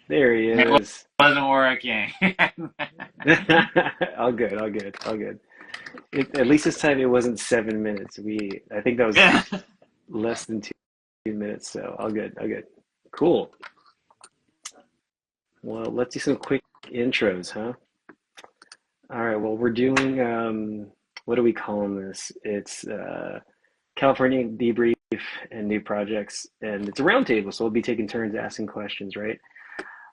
There he It is. wasn't working. All good, all good, all good. At least this time it wasn't 7 minutes. I think that was less than 2 minutes, so all good, all good. Cool. Well, let's do some quick intros, huh? All right, well, we're doing, what are we calling this? It's California Debrief and New Projects, and it's a roundtable, so we'll be taking turns asking questions, right?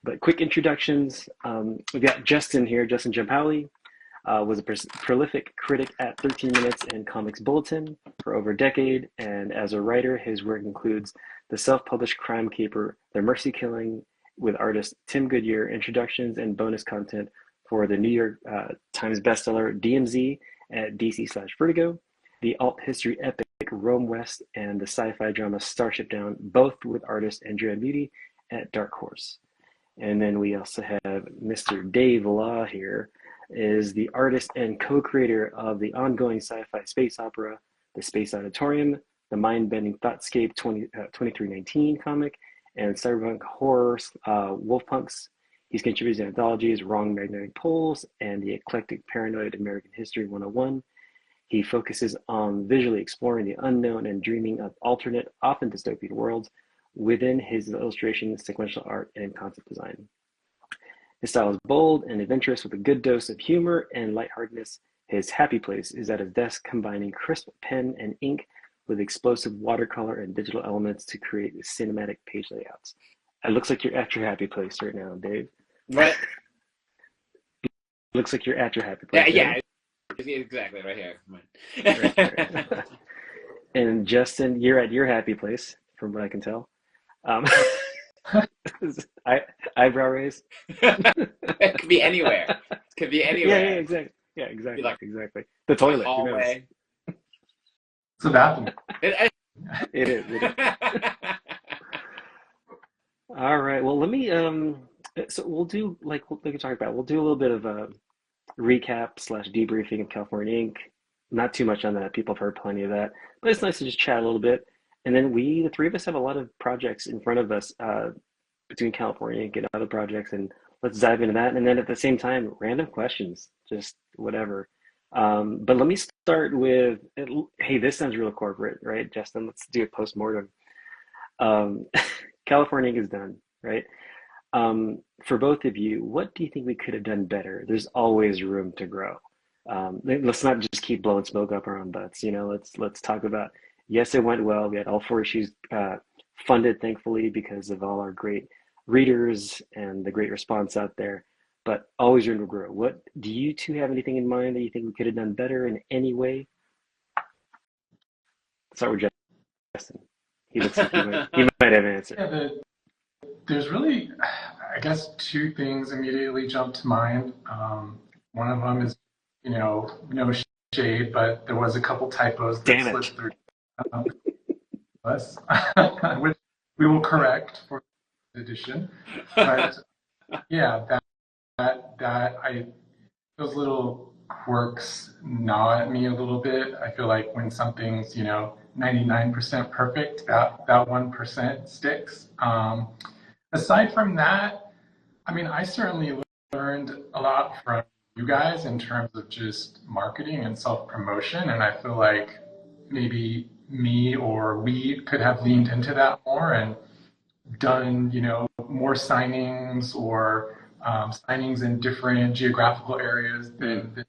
But quick introductions. We've got Justin here, Justin Giampaoli. Was a prolific critic at 13 Minutes and Comics Bulletin for over a decade, and as a writer, his work includes the self-published crime caper The Mercy Killing with artist Tim Goodyear, introductions and bonus content for the New York Times bestseller DMZ at DC/Vertigo, the alt history epic Rome West, and the sci-fi drama Starship Down, both with artist Andrea Beatty at Dark Horse. And then we also have Mr. Dave Law here, is the artist and co-creator of the ongoing sci-fi space opera, The Space Auditorium, the mind-bending Thoughtscape 2319 comic, and cyberpunk horror Wolfpunks. He's contributed to anthologies Wrong Magnetic Poles and the eclectic Paranoid American History 101. He focuses on visually exploring the unknown and dreaming of alternate, often dystopian worlds within his illustration, sequential art, and concept design. His style is bold and adventurous with a good dose of humor and lightheartedness. His happy place is at his desk, combining crisp pen and ink with explosive watercolor and digital elements to create cinematic page layouts. It looks like you're at your happy place right now, Dave. What? Looks like you're at your happy Yeah, place, yeah, right? exactly, right here. Right, right. And Justin, you're at your happy place, from what I can tell. Um, eyebrow raise. It could be anywhere. It could be Yeah, anywhere. exactly. Yeah, It could be exactly, like exactly. The a toilet. Who knows? hallway. It's a bathroom. It- It is. It is. All right. Well, let me. So we'll do like we can talk about. We'll do a little bit of a recap slash debriefing of California Inc. Not too much on that. People have heard plenty of that, but it's nice to just chat a little bit. And then the three of us, have a lot of projects in front of us between California Inc. and other projects, and let's dive into that. And then at the same time, random questions, just whatever. But let me start with, hey, this sounds real corporate, right, Justin? Let's do a postmortem. Um, California Inc. is done, right? For both of you, what do you think we could have done better? There's always room to grow. Let's not just keep blowing smoke up our own butts. Let's talk about. Yes, it went well. We had all four issues funded, thankfully, because of all our great readers and the great response out there. But always room to grow. What do you two have anything in mind that you think we could have done better in any way? Let's start with Justin. He looks like he might have an answer. Yeah, there's really, I guess, two things immediately jump to mind. One of them is, no shade, but there was a couple typos that Damn it. slipped through us, which we will correct for the edition. But yeah, those little quirks gnaw at me a little bit. I feel like when something's 99% perfect, that 1% sticks. Aside from that, I mean, I certainly learned a lot from you guys in terms of just marketing and self-promotion, and I feel like maybe me or we could have leaned into that more and done, more signings or signings in different geographical areas than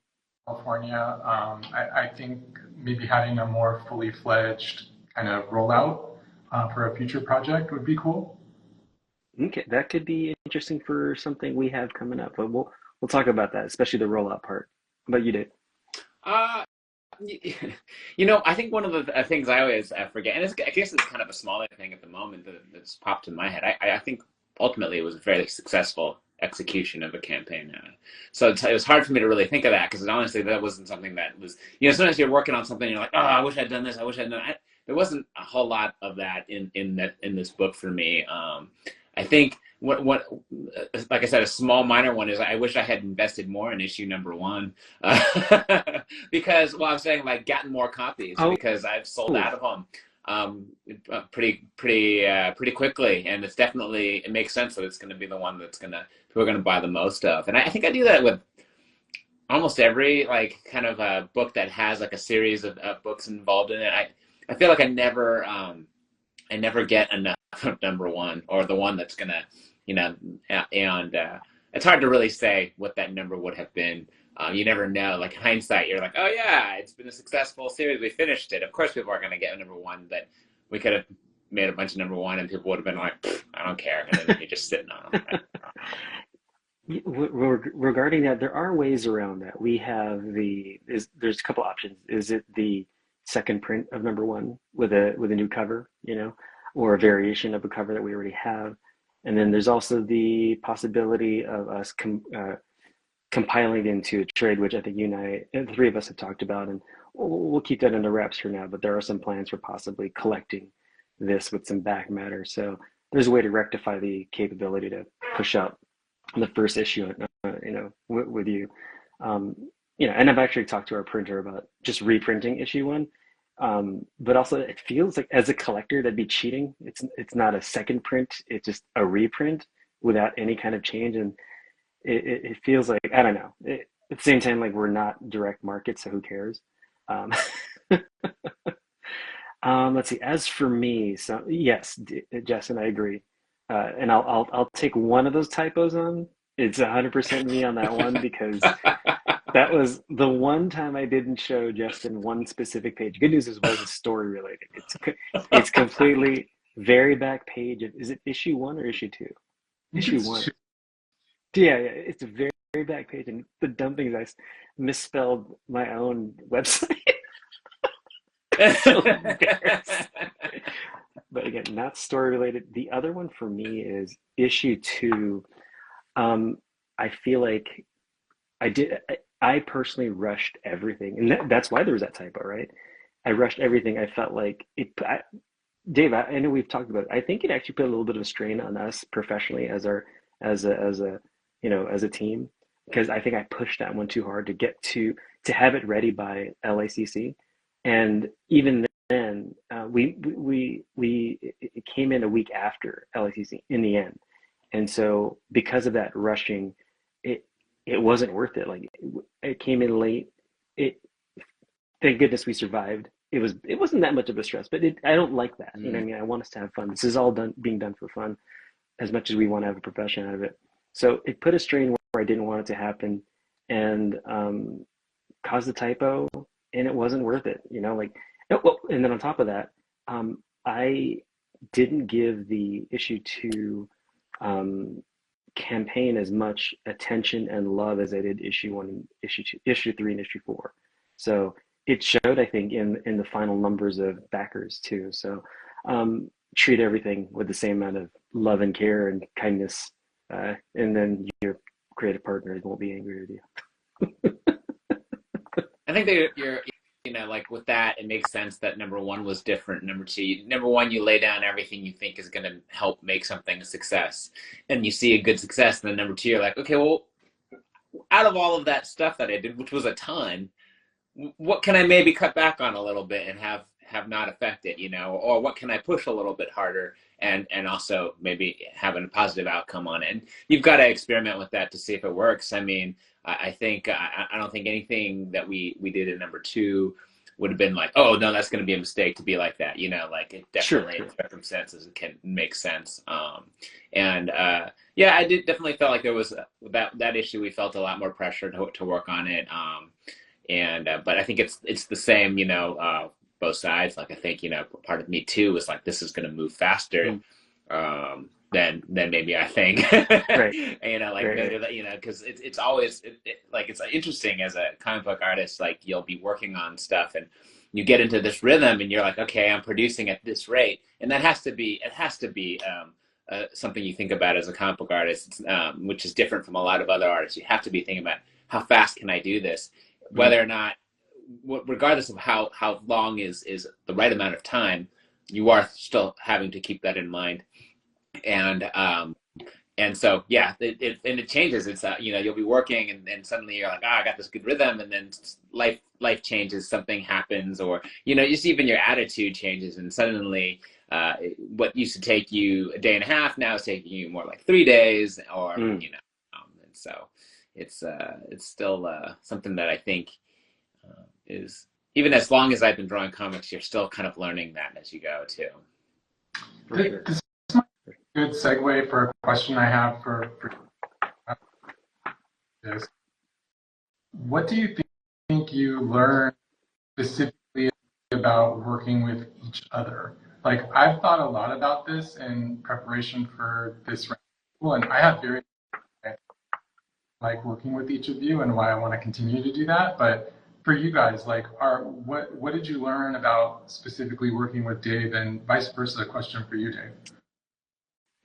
California. I think maybe having a more fully fledged kind of rollout for a future project would be cool. Okay, that could be interesting for something we have coming up, but we'll talk about that, especially the rollout part. How about you, Dave? Uh, I think one of the things I always forget, and I guess it's kind of a smaller thing at the moment that's popped in my head. I think ultimately it was a fairly successful execution of a campaign. So it was hard for me to really think of that because honestly, that wasn't something that was, sometimes you're working on something and you're like, oh, I wish I'd done this. I wish I'd done that. There wasn't a whole lot of that in this book for me. I think what like I said, a small minor one is I wish I had invested more in issue number 1 because I'm saying like gotten more copies because I've sold out of them. pretty quickly, and it makes sense that it's going to be the one that's people are going to buy the most of. And I think I do that with almost every like kind of a book that has like a series of books involved in it. I feel like I never get enough of number one, or the one that's gonna, and it's hard to really say what that number would have been. You never know. Like, in hindsight, you're like, oh yeah, it's been a successful series. We finished it. Of course, people are gonna get number one, but we could have made a bunch of number one, and people would have been like, I don't care, and then you're just sitting on them. Regarding that, there are ways around that. We have there's a couple options. Is it the second print of number one with a new cover, or a variation of a cover that we already have? And then there's also the possibility of us compiling it into a trade, which I think you and I, the three of us, have talked about, and we'll keep that under wraps for now. But there are some plans for possibly collecting this with some back matter. So there's a way to rectify the capability to push out the first issue, with you. And I've actually talked to our printer about just reprinting issue one. But also, it feels like, as a collector, that'd be cheating. It's not a second print; it's just a reprint without any kind of change, and it feels like, I don't know. At the same time, like, we're not direct market, so who cares? Um, let's see. As for me, so yes, Justin, I agree. And I'll take one of those typos on. It's 100% me on that one, because that was the one time I didn't show Justin one specific page. Good news is, it wasn't story related. It's completely very back page. Is it issue one or issue two? Issue one. Yeah, it's a very, very back page, and the dumb thing is I misspelled my own website. So embarrassed. But again, not story related. The other one for me is issue two. I feel like I personally rushed everything, and that's why there was that typo, right? I rushed everything. I felt like Dave, I know we've talked about it. I think it actually put a little bit of a strain on us professionally as a team, because I think I pushed that one too hard to have it ready by LACC, and even then, it came in a week after LACC in the end, and so because of that rushing, it wasn't worth it. Like, it came in late. Thank goodness we survived. It wasn't that much of a stress, but I don't like that. You know what I mean? I want us to have fun. This is all being done for fun, as much as we want to have a profession out of it. So it put a strain where I didn't want it to happen, and caused a typo, and it wasn't worth it. And then on top of that, I didn't give the issue two campaign as much attention and love as I did issue one and issue two, issue three and issue four. So it showed, I think, in the final numbers of backers too. So treat everything with the same amount of love and care and kindness, and then your creative partners won't be angry with you. I think that you're like, with that, it makes sense that number one was different. Number one, you lay down everything you think is going to help make something a success, and you see a good success. And then number two, you're like, okay, well, out of all of that stuff that I did, which was a ton, what can I maybe cut back on a little bit and have not affect it, or what can I push a little bit harder and also maybe have a positive outcome on it? And you've got to experiment with that to see if it works. I mean, I think I don't think anything that we did in number two would have been like, oh no, that's going to be a mistake to be like that. Like, it definitely, Sure. in circumstances, it can make sense. Yeah, I did definitely felt like there was that issue. We felt a lot more pressure to work on it. But I think it's the same, both sides. Like, I think, part of me too was like, this is going to move faster. Than maybe I think. Right. Right. Because it's always like, it's interesting as a comic book artist. Like, you'll be working on stuff and you get into this rhythm, and you're like, okay, I'm producing at this rate, and it has to be something you think about as a comic book artist, which is different from a lot of other artists. You have to be thinking about, how fast can I do this, whether or not, regardless of how long is the right amount of time, you are still having to keep that in mind. And And so, yeah, it changes. It's you know, you'll be working, and suddenly you're like, I got this good rhythm, and then life changes, something happens, or you know, just even your attitude changes, and suddenly what used to take you a day and a half now is taking you more like 3 days, or Mm, you know, and so it's still something that I think is, even as long as I've been drawing comics, you're still kind of learning that as you go too. for sure. This might be a good segue for a question I have for this. What do you think you learned specifically about working with each other? Like, I've thought a lot about this in preparation for this round, and I have very like working with each of you and why I want to continue to do that. But for you guys, like, what did you learn about specifically working with Dave, and vice versa? A question for you, Dave.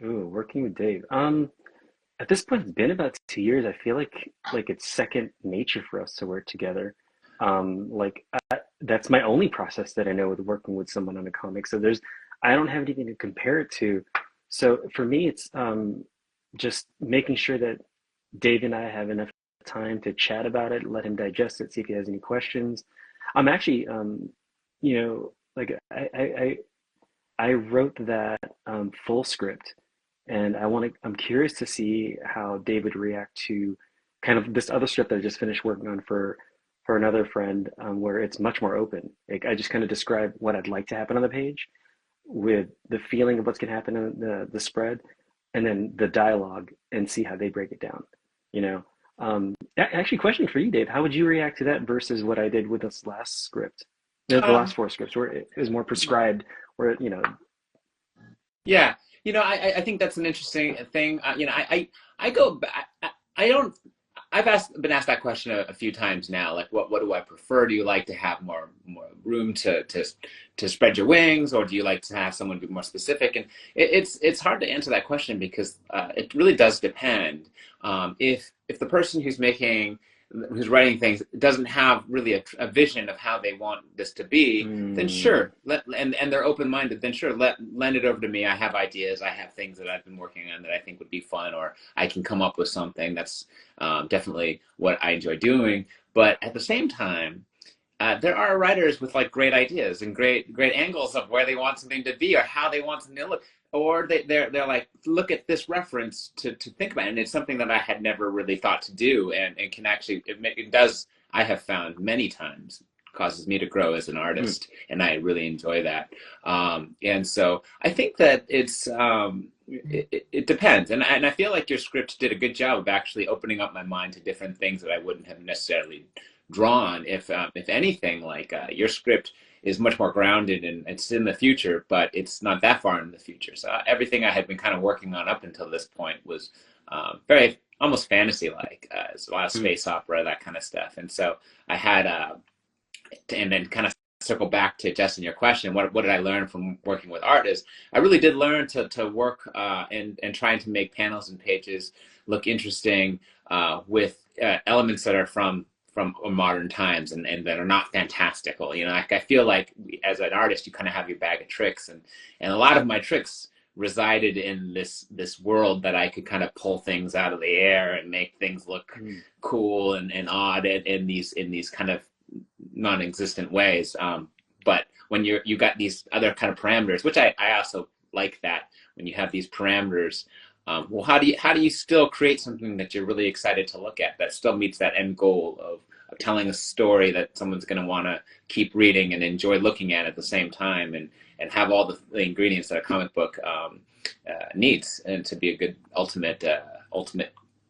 Ooh, working with Dave. At this point, it's been about 2 years. I feel like it's second nature for us to work together. Like that's my only process that I know with working with someone on a comic. So I don't have anything to compare it to. So for me, it's just making sure that Dave and I have enough time to chat about it, let him digest it, see if he has any questions. I'm actually, like I wrote that full script, and I'm curious to see how Dave would react to kind of this other script that I just finished working on for another friend, where it's much more open. Like I just kind of describe what I'd like to happen on the page with the feeling of what's going to happen in the spread, and then the dialogue, and see how they break it down. You know, actually, question for you, Dave: how would you react to that versus what I did with this last script, the last Um, four scripts, where it was more prescribed, where Yeah, you know, I think that's an interesting thing. You know, I go back. I don't. Been asked that question a few times now. Like, what do I prefer? Do you like to have more room to spread your wings, or do you like to have someone be more specific? And it's hard to answer that question because it really does depend. If the person who's writing things doesn't have really a vision of how they want this to be, then mm, sure, and they're open-minded, then sure, lend it over to me. I have ideas, I have things that I've been working on that I think would be fun, or I can come up with something. That's definitely what I enjoy doing. But at the same time, there are writers with like great ideas and great angles of where they want something to be or how they want something to look, or they're like, look at this reference to think about it. And it's something that I had never really thought to do, and can actually it does, I have found many times, causes me to grow as an mm, artist, and I really enjoy that. And so I think that it depends, and I feel like your script did a good job of actually opening up my mind to different things that I wouldn't have necessarily drawn. If anything, like your script is much more grounded, and it's in the future, but it's not that far in the future. So everything I had been kind of working on up until this point was very almost fantasy like. It's a lot of mm, space opera, that kind of stuff. And so I had and then kind of circle back to Justin, your question, what did I learn from working with artists? I really did learn to work and trying to make panels and pages look interesting with elements that are from modern times, and that are not fantastical. You know, like I feel like as an artist, you kind of have your bag of tricks, and a lot of my tricks resided in this world that I could kind of pull things out of the air and make things look mm, cool and odd in these kind of non-existent ways. But when you got these other kind of parameters, which I also like, that when you have these parameters, well, how do you still create something that you're really excited to look at, that still meets that end goal of telling a story that someone's going to want to keep reading and enjoy looking at the same time, and have all the ingredients that a comic book needs, and to be a good ultimate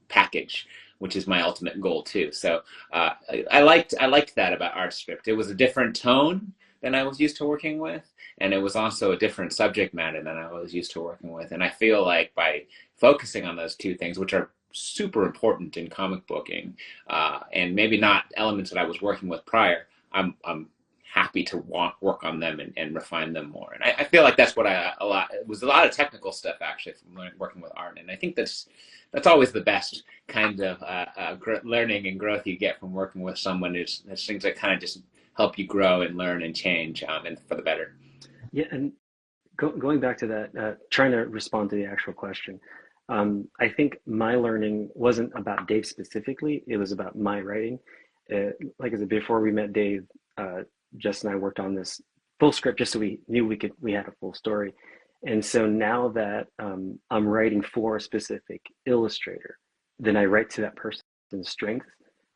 package, which is my ultimate goal too. So I liked that about ArtScript. It was a different tone than I was used to working with, and it was also a different subject matter than I was used to working with. And I feel like by focusing on those two things, which are super important in comic booking, and maybe not elements that I was working with prior, I'm happy to work on them and refine them more. And I feel like that's what it was a lot of technical stuff actually from working with art. And I think that's always the best kind of learning and growth you get from working with someone. Is things that kind of just help you grow and learn and change, and for the better. yeah. And going back to that, trying to respond to the actual question. I think my learning wasn't about Dave specifically. It was about my writing. Like I said, before we met Dave, Jess and I worked on this full script just so we knew we had a full story. And so now that I'm writing for a specific illustrator, then I write to that person's strength.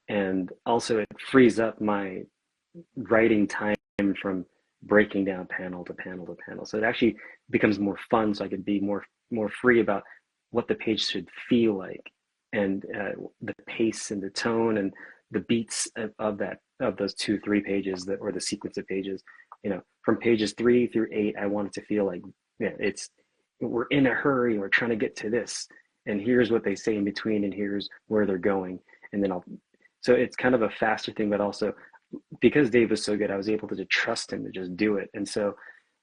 And also it frees up my writing time from breaking down panel to panel to panel. So it actually becomes more fun, so I can be more free about what the page should feel like, and the pace and the tone and the beats of those 2-3 pages or the sequence of pages. From pages 3 through 8, I want it to feel like, yeah, we're in a hurry, we're trying to get to this, and here's what they say in between, and here's where they're going, and then so it's kind of a faster thing, but also because Dave was so good, I was able to just trust him to just do it. And so,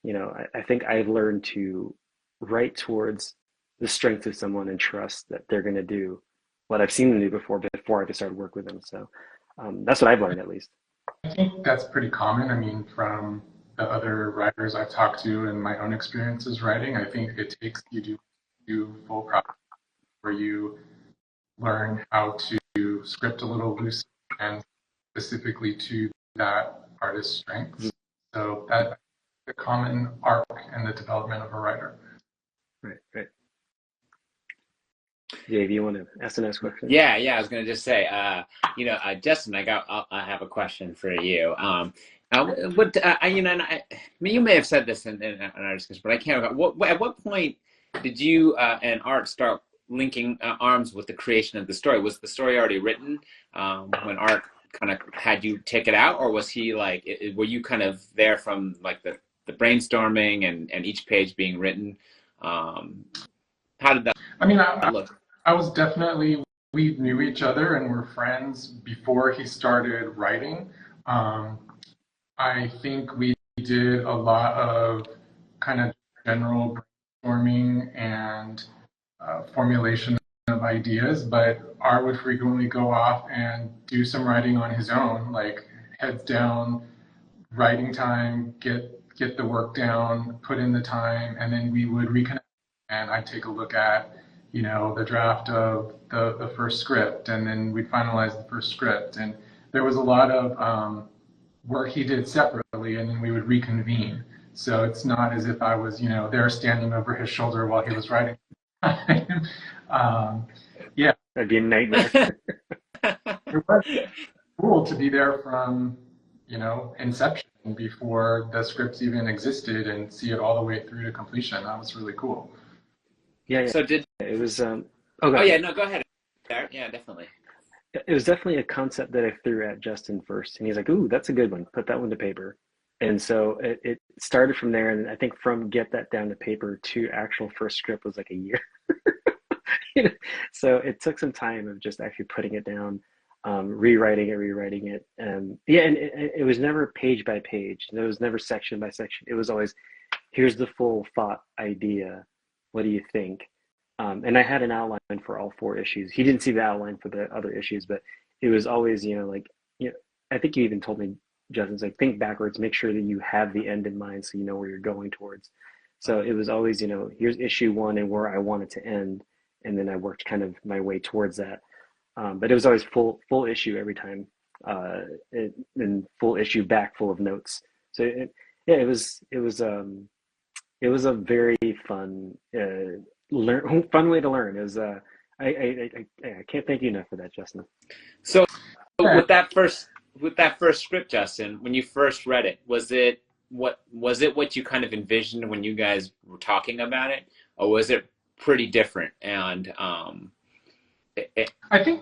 I think I've learned to write towards the strength of someone and trust that they're going to do what I've seen them do before I ever started work with them. So that's what I've learned, at least. I think that's pretty common. I mean, from the other writers I've talked to and my own experiences writing, I think it takes you to do full process where you learn how to script a little loose and specifically to that artist's strengths. So that's the common arc in the development of a writer. Right. Dave, you want to ask the next question? Yeah. I was going to just say, Justin, I have a question for you. You may have said this in our discussion, but I can't remember. At what point did you and Art start linking arms with the creation of the story? Was the story already written when Art kind of had you take it out, or was he like, were you kind of there from like the brainstorming and each page being written? How did that look? I was definitely, we knew each other and were friends before he started writing. I think we did a lot of kind of general brainstorming and formulation of ideas, but Art would frequently go off and do some writing on his own, like heads down, writing time, get the work down, put in the time, and then we would reconnect and I'd take a look at, the draft of the first script, and then we'd finalize the first script. And there was a lot of work he did separately, and then we would reconvene. So it's not as if I was, there standing over his shoulder while he was writing. Yeah. That'd be a nightmare. It was cool to be there from, inception before the scripts even existed and see it all the way through to completion. That was really cool. Yeah. So it was no, go ahead. Yeah, definitely. It was definitely a concept that I threw at Justin first, and he's like, "Ooh, that's a good one. Put that one to paper." And so it started from there, and I think from get that down to paper to actual first script was like a year. So it took some time of just actually putting it down, rewriting it. And it was never page by page. It was never section by section. It was always, here's the full thought idea. What do you think? And I had an outline for all 4 issues. He didn't see the outline for the other issues, but it was always, I think you even told me, Justin's like, think backwards, make sure that you have the end in mind so you know where you're going towards. So it was always, here's issue 1 and where I want it to end. And then I worked kind of my way towards that. But it was always full issue every time, and full issue back full of notes. So it was a very fun fun way to learn. It was I can't thank you enough for that, Justin. So with that first script, Justin, when you first read it, was it what you kind of envisioned when you guys were talking about it, or was it pretty different? And I think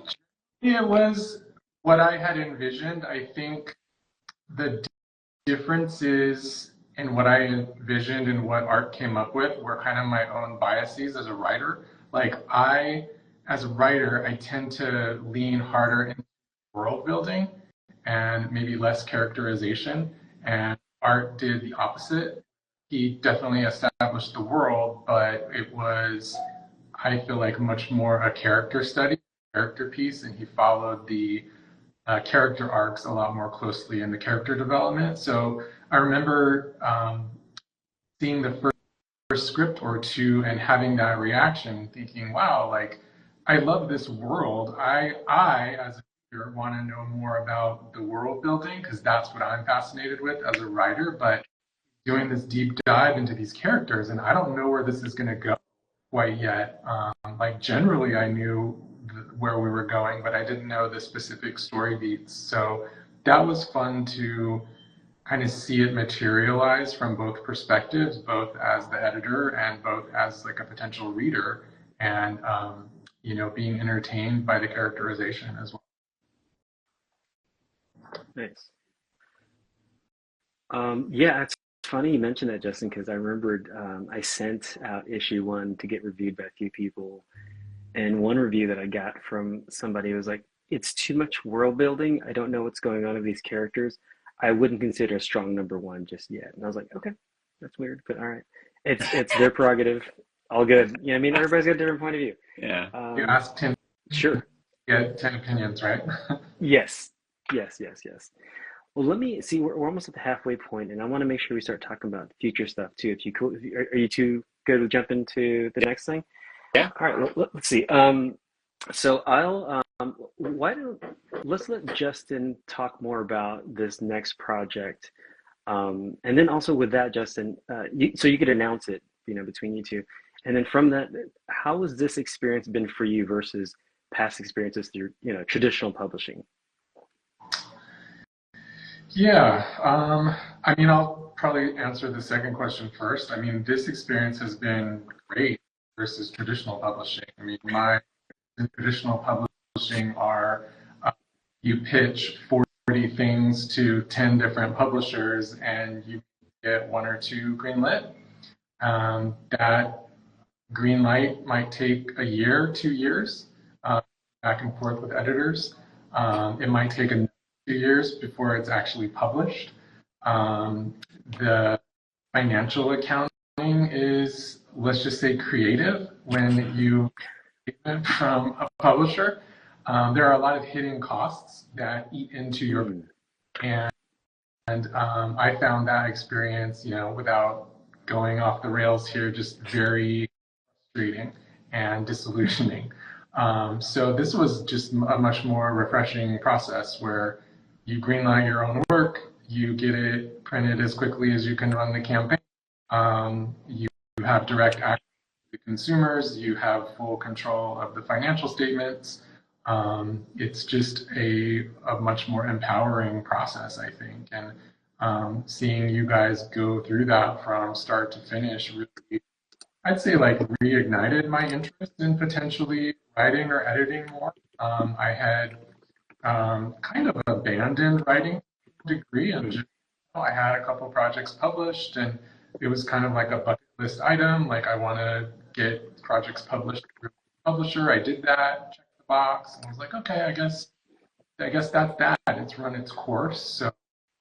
it was what I had envisioned. I think the differences in what I envisioned and what Art came up with were kind of my own biases as a writer. Like as a writer, I tend to lean harder into world building and maybe less characterization. And Art did the opposite. He definitely established the world, but it was, I feel like, much more a character study, character piece, and he followed the character arcs a lot more closely in the character development. So I remember seeing the script or two and having that reaction, thinking, wow, like I love this world. I as a reader want to know more about the world building because that's what I'm fascinated with as a writer, but doing this deep dive into these characters and I don't know where this is going to go quite yet. Like generally I knew where we were going, but I didn't know the specific story beats. So that was fun to kind of see it materialize from both perspectives, both as the editor and both as like a potential reader, and you know, being entertained by the characterization as well. Nice. Yeah, it's funny you mentioned that, Justin, because I remembered I sent out issue 1 to get reviewed by a few people, and one review that I got from somebody was like, "It's too much world building. I don't know what's going on with these characters. I wouldn't consider a strong #1 just yet." And I was like, "Okay, that's weird, but all right. It's their prerogative. All good. You know, what I mean, everybody's got a different point of view." Yeah. You asked 10, Sure. get 10 opinions, right? Yes. Yes. Yes. Yes. Well, let me see. We're almost at the halfway point, and I want to make sure we start talking about future stuff too. If you cool, are you two good with jumping to the next thing? Yeah. All right. Let's see. So I'll why don't let's let Justin talk more about this next project, and then also with that, Justin, so you could announce it, you know, between you two, and then from that, how has this experience been for you versus past experiences through, you know, traditional publishing? Yeah, I mean, I'll probably answer the second question first. I mean, this experience has been great versus traditional publishing. I mean, my traditional publishing are you pitch 40 things to 10 different publishers and you get 1 or 2 greenlit. That green light might take a year, 2 years, back and forth with editors. It might take another 2 years before it's actually published. The financial accounting is, let's just say, creative when you get it from a publisher. There are a lot of hidden costs that eat into your, and I found that experience, you know, without going off the rails here, just very frustrating and disillusioning. So this was just a much more refreshing process where you greenlight your own work, you get it printed as quickly as you can run the campaign. You have direct access to consumers, you have full control of the financial statements. It's just a much more empowering process, I think. And seeing you guys go through that from start to finish really, I'd say, like reignited my interest in potentially writing or editing more. I had kind of abandoned writing degree and just, I had a couple projects published and it was kind of like a bucket list item. Like I want to get projects published through a publisher. I did that, checked the box, and was like, okay, I guess that's that. It's run its course. So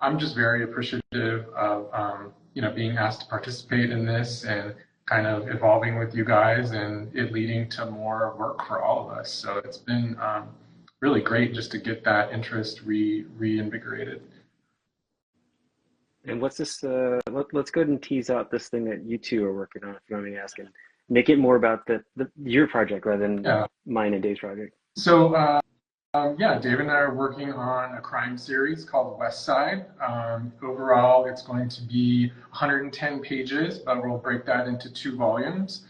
I'm just very appreciative of you know, being asked to participate in this and kind of evolving with you guys and it leading to more work for all of us. So it's been really great just to get that interest reinvigorated. And what's this? Let's go ahead and tease out this thing that you two are working on, if you want me to ask, and make it more about your project rather than mine and Dave's project. So yeah, Dave and I are working on a crime series called West Side. Overall, it's going to be 110 pages, but we'll break that into 2 volumes.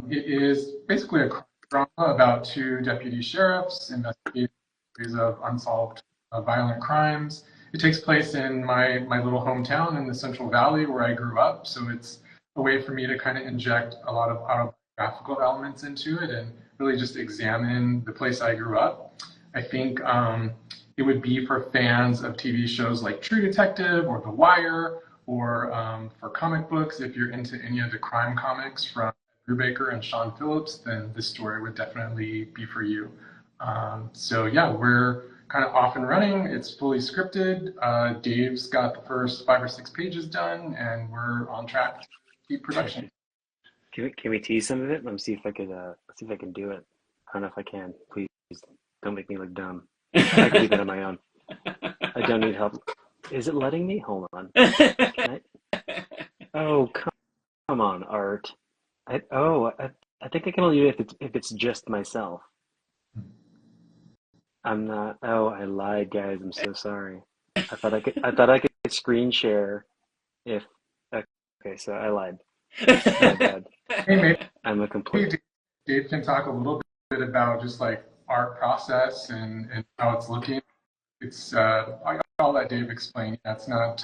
It is basically a crime drama about 2 deputy sheriffs investigating a series of unsolved violent crimes. It takes place in my little hometown in the Central Valley where I grew up, so it's a way for me to kind of inject a lot of autobiographical elements into it and really just examine the place I grew up. I think it would be for fans of TV shows like True Detective or The Wire, or for comic books. If you're into any of the crime comics from Brubaker and Sean Phillips, then this story would definitely be for you. So yeah, we're kind of off and running. It's fully scripted. Dave's got the first 5 or 6 pages done, and we're on track to keep production. Can we tease some of it? Let me see if I could see if I can do it. I don't know if I can. Please don't make me look dumb. I can do that on my own. I don't need help. Is it letting me? Hold on. Can I? Oh, come come on, art. I think I can only do it if it's just myself. I'm not. Oh, I lied, guys. I'm so sorry. I thought I could screen share if. Okay, so I lied. My bad. Hey, maybe I'm a complete. Dave can talk a little bit about just like art process and how it's looking. It's I'll let Dave explain. That's not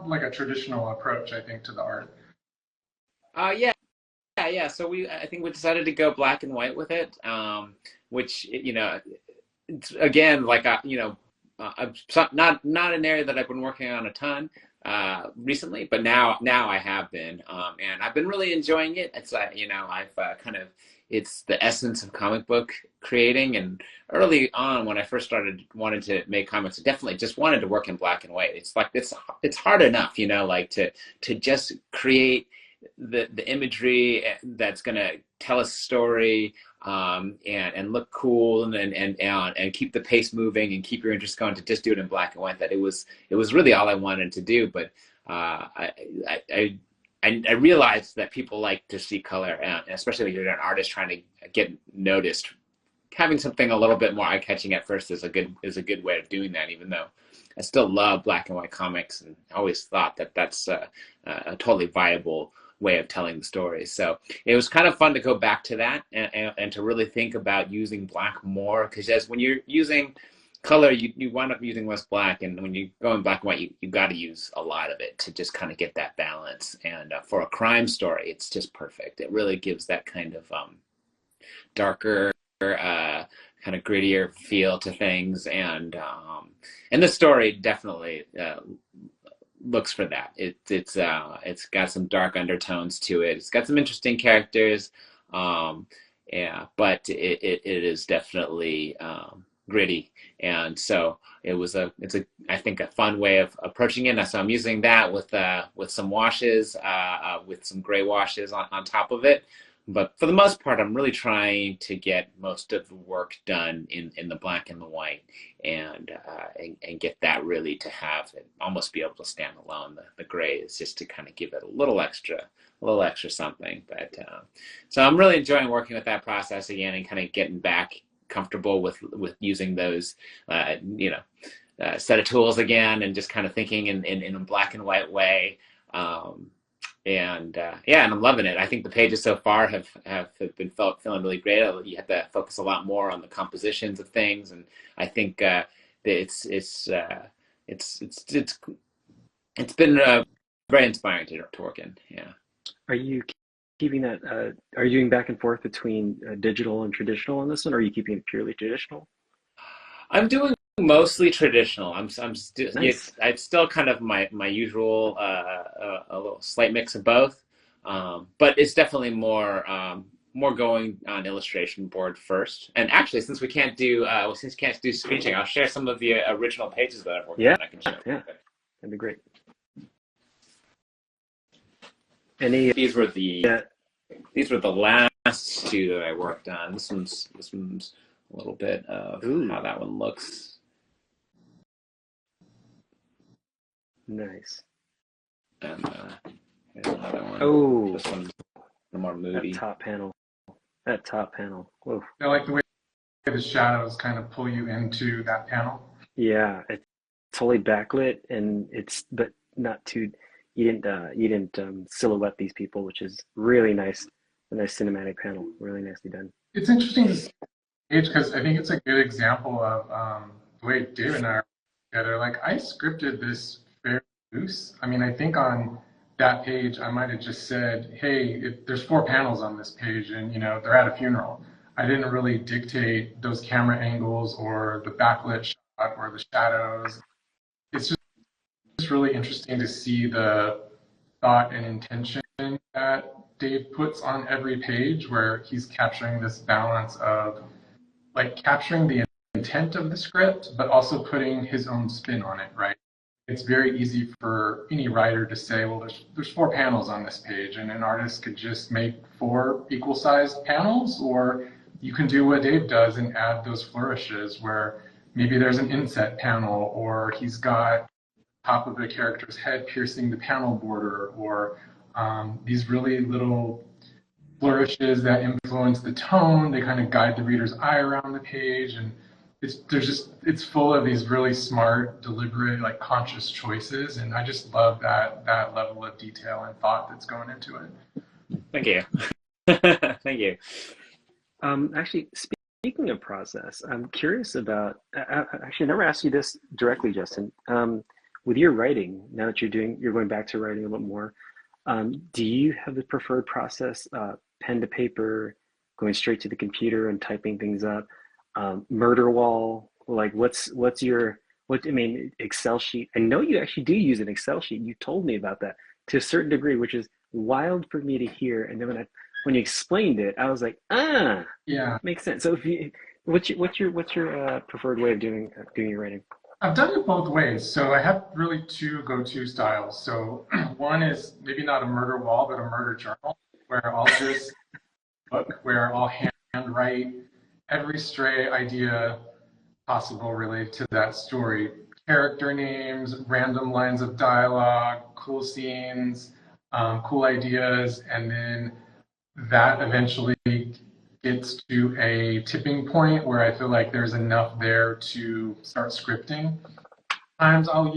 like a traditional approach, I think, to the art. Yeah, yeah. So I think we decided to go black and white with it, which it's, again, like not an area that I've been working on a ton recently, but now I have been, and I've been really enjoying it. It's I've kind of, it's the essence of comic book creating. And early on, when I first wanted to make comics, I definitely just wanted to work in black and white. It's like it's hard enough, like to just create the imagery that's going to tell a story, and look cool, and keep the pace moving and keep your interest going, to just do it in black and white. That it was really all I wanted to do. But I realized that people like to see color, and especially when you're an artist trying to get noticed, having something a little bit more eye-catching at first is a good way of doing that. Even though I still love black and white comics, and always thought that that's a totally viable way of telling the story. So it was kind of fun to go back to that, and to really think about using black more, because as when you're using color, you wind up using less black, and when you go in black and white, you got to use a lot of it to just kind of get that balance. And for a crime story, it's just perfect. It really gives that kind of darker, kind of grittier feel to things, and the story definitely looks for that. It's got some dark undertones to it. It's got some interesting characters, yeah, but it is definitely gritty. And so it's I think a fun way of approaching it. So I'm using that with some washes, with some gray washes on top of it. But for the most part, I'm really trying to get most of the work done in the black and the white, and get that really to have it almost be able to stand alone. The gray is just to kind of give it a little extra something. But so I'm really enjoying working with that process again, and kind of getting back comfortable with using those set of tools again, and just kind of thinking in a black and white way. And I'm loving it. I think the pages so far have been feeling really great. You have to focus a lot more on the compositions of things, and I think that it's been very inspiring to work in. Yeah. Are you keeping that? Are you doing back and forth between digital and traditional on this one, or are you keeping it purely traditional? I'm doing mostly traditional. I'm still Nice. it's still kind of my usual, a little slight mix of both, but it's definitely more going on illustration board first. And actually, since we can't do screen sharing, I'll share some of the original pages that I've worked Yeah, on. I can show. yeah, that'd be great. These were Yeah. the last two that I worked on. This one's a little bit of Ooh, how that one looks. nice. And here's another one. Oh, This one's more moody. that top panel. That top panel. Whoa. I like the way the shadows kind of pull you into that panel. Yeah, it's totally backlit, and but not too. You didn't silhouette these people, which is really nice. A nice cinematic panel, really nicely done. It's interesting to see because I think it's a good example of the way Dave and I are together. Like I scripted this very loose. I mean, I think on that page I might have just said, "Hey, there's 4 panels on this page, and they're at a funeral." I didn't really dictate those camera angles or the backlit shot or the shadows. It's just really interesting to see the thought and intention that Dave puts on every page, where he's capturing this balance of like capturing the intent of the script, but also putting his own spin on it, right? It's very easy for any writer to say, well, there's 4 panels on this page, and an artist could just make 4 equal-sized panels, or you can do what Dave does and add those flourishes where maybe there's an inset panel, or he's got top of the character's head piercing the panel border, or these really little flourishes that influence the tone. They kind of guide the reader's eye around the page, and it's full of these really smart, deliberate, like conscious choices. And I just love that level of detail and thought that's going into it. Thank you. Thank you. Actually, speaking of process, I'm curious about. Actually, I never asked you this directly, Justin. With your writing, now that you're going back to writing a little more, do you have the preferred process, pen to paper, going straight to the computer and typing things up, murder wall? Like, what's your what? I mean, Excel sheet. I know you actually do use an Excel sheet. You told me about that to a certain degree, which is wild for me to hear. And then when you explained it, I was like, Yeah. makes sense. So if you, what's your preferred way of doing your writing? I've done it both ways. So I have really two go-to styles. So one is maybe not a murder wall, but a murder journal, where I'll just book where I'll handwrite every stray idea possible related to that story. Character names, random lines of dialogue, cool scenes, cool ideas, and then that eventually gets to a tipping point where I feel like there's enough there to start scripting. Sometimes I'll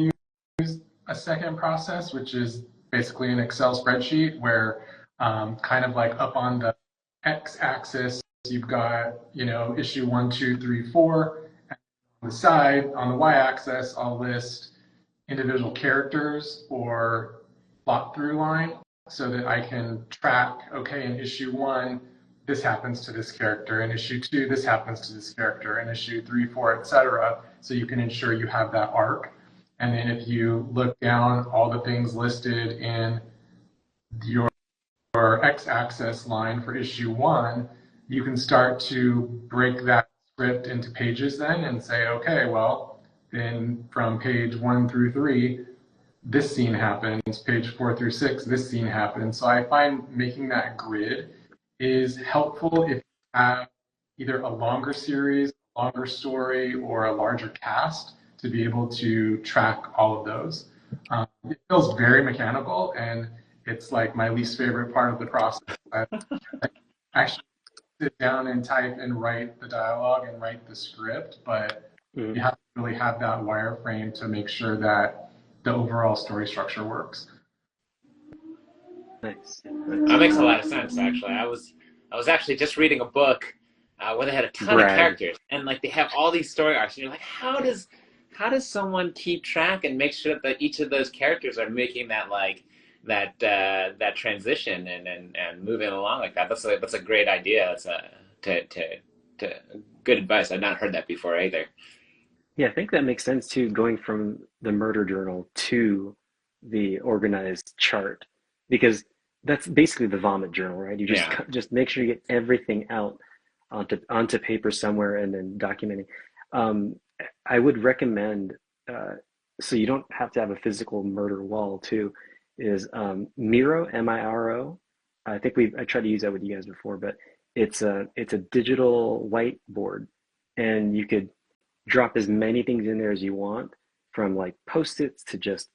use a second process, which is basically an Excel spreadsheet where kind of like up on the x-axis, you've got, issue 1, 2, 3, 4. On the side, on the y-axis, I'll list individual characters or plot through line so that I can track, okay, in issue 1, this happens to this character. In issue 2, this happens to this character. In issue 3, 4, etc. So you can ensure you have that arc. And then if you look down all the things listed in your x-axis line for issue 1, you can start to break that script into pages then and say, okay, well, then from page 1 through 3, this scene happens. Page 4 through 6, this scene happens. So I find making that grid is helpful if you have either a longer series, longer story, or a larger cast to be able to track all of those. It feels very mechanical, and it's like my least favorite part of the process. I actually sit down and type and write the dialogue and write the script, but you have to really have that wireframe to make sure that the overall story structure works. Nice. That makes a lot of sense, actually. I was actually just reading a book where they had a ton of characters, and like they have all these story arcs, and you're like, how does someone keep track and make sure that each of those characters are making that that transition and moving along like that? That's a great idea. That's good advice. I've not heard that before either. Yeah, I think that makes sense too, going from the murder journal to the organized chart, because that's basically the vomit journal, right? You just make sure you get everything out onto paper somewhere and then documenting. I would recommend, so you don't have to have a physical murder wall too, is Miro, M-I-R-O. I think I tried to use that with you guys before, but it's a digital whiteboard, and you could drop as many things in there as you want, from like post-its to just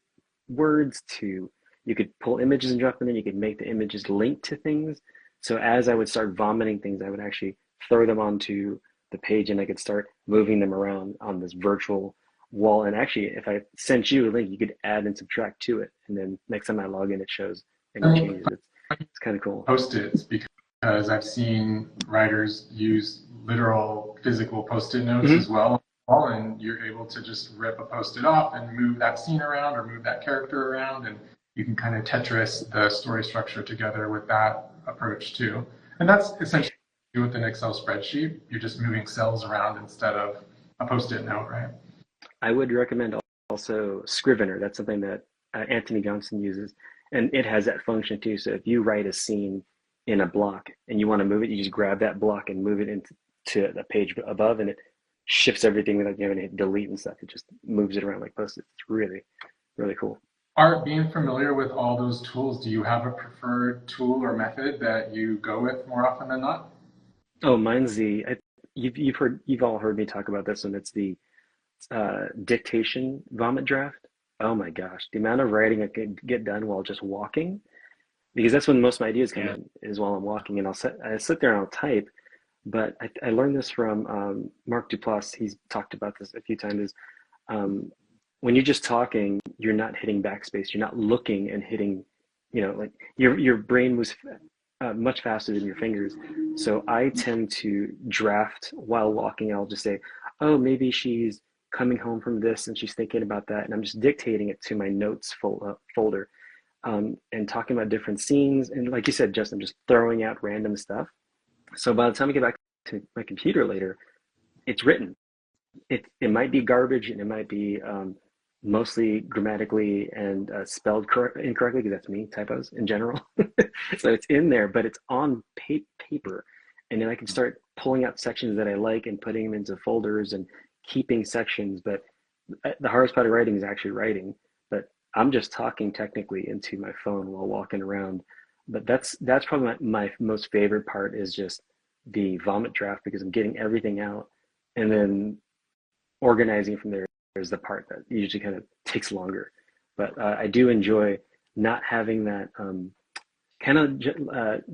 words to, you could pull images and drop them in. You could make the images link to things. So as I would start vomiting things, I would actually throw them onto the page, and I could start moving them around on this virtual wall. And actually, if I sent you a link, you could add and subtract to it. And then next time I log in, it shows any changes. It's kind of cool. Post-its, because I've seen writers use literal physical post-it notes as well. And you're able to just rip a post-it off and move that scene around or move that character around, and you can kind of Tetris the story structure together with that approach too. And that's essentially what you do with an Excel spreadsheet. You're just moving cells around instead of a post-it note, right? I would recommend also Scrivener. That's something that Anthony Johnson uses, and it has that function too. So if you write a scene in a block and you want to move it, you just grab that block and move it into the page above, and it shifts everything without you having to hit delete and stuff. It just moves it around like post-it. It's really, really cool. Art, being familiar with all those tools, do you have a preferred tool or method that you go with more often than not? Oh, mine's you've all heard me talk about this one. It's the dictation vomit draft. Oh my gosh, the amount of writing I could get done while just walking. because that's when most of my ideas come Yeah. in, is while I'm walking, and I sit there and I'll type. But I learned this from Mark Duplass. He's talked about this a few times. Is um, when you're just talking, you're not hitting backspace. You're not looking and hitting, like your brain moves much faster than your fingers. So I tend to draft while walking. I'll just say, oh, maybe she's coming home from this and she's thinking about that, and I'm just dictating it to my notes folder, and talking about different scenes. And like you said, Justin, just throwing out random stuff. So by the time I get back to my computer later, it's written. It might be garbage, and it might be mostly grammatically and spelled incorrectly, because that's me, typos in general. So it's in there, but it's on paper, and then I can start pulling out sections that I like and putting them into folders and keeping sections. But the hardest part of writing is actually writing. But I'm just talking technically into my phone while walking around. But that's probably my most favorite part, is just the vomit draft, because I'm getting everything out, and then organizing from there is the part that usually kind of takes longer. But I do enjoy not having that kind of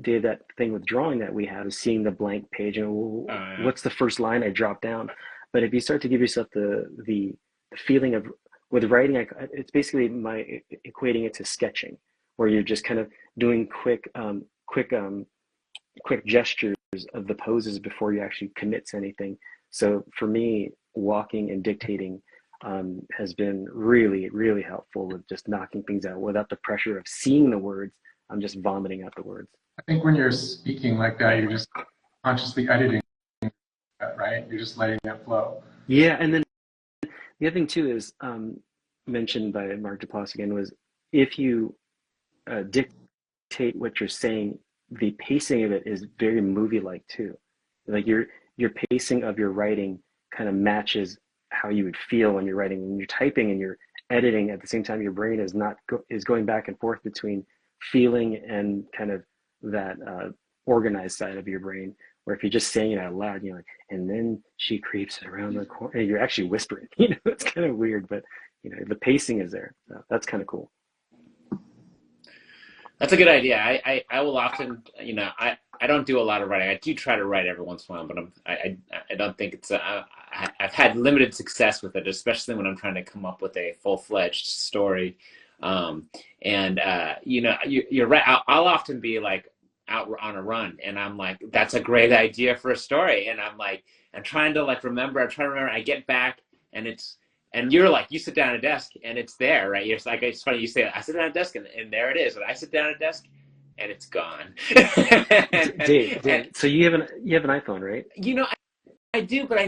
Dave, that thing with drawing that we have, is seeing the blank page and Yeah. what's the first line I drop down. But if you start to give yourself the feeling of, with writing, it's basically equating it to sketching, where you're just kind of doing quick gestures of the poses before you actually commit to anything. So for me, walking and dictating has been really, really helpful with just knocking things out without the pressure of seeing the words. I'm just vomiting out the words. I think when you're speaking like that, you're just consciously editing that, right? You're just letting it flow. Yeah, and then the other thing too is mentioned by Mark Duplass again, was if you dictate what you're saying, the pacing of it is very movie-like too. Like your pacing of your writing kind of matches how you would feel when you're writing. When you're typing and you're editing at the same time, your brain is going back and forth between feeling and kind of that organized side of your brain. Where if you're just saying it out loud, you're like, and then she creeps around the corner, and you're actually whispering. It's kind of weird, but the pacing is there. So that's kind of cool. That's a good idea. I will often, I don't do a lot of writing. I do try to write every once in a while, but I don't think it's, I've had limited success with it, especially when I'm trying to come up with a full-fledged story. You're right. I'll often be like out on a run, and I'm like, that's a great idea for a story. And I'm like, I'm trying to remember. I get back, and you're like, you sit down at a desk and it's there, right? You're like, it's funny you say, I sit down at a desk and there it is. And I sit down at a desk and it's gone. Dave, so you have an iPhone, right? I do, but I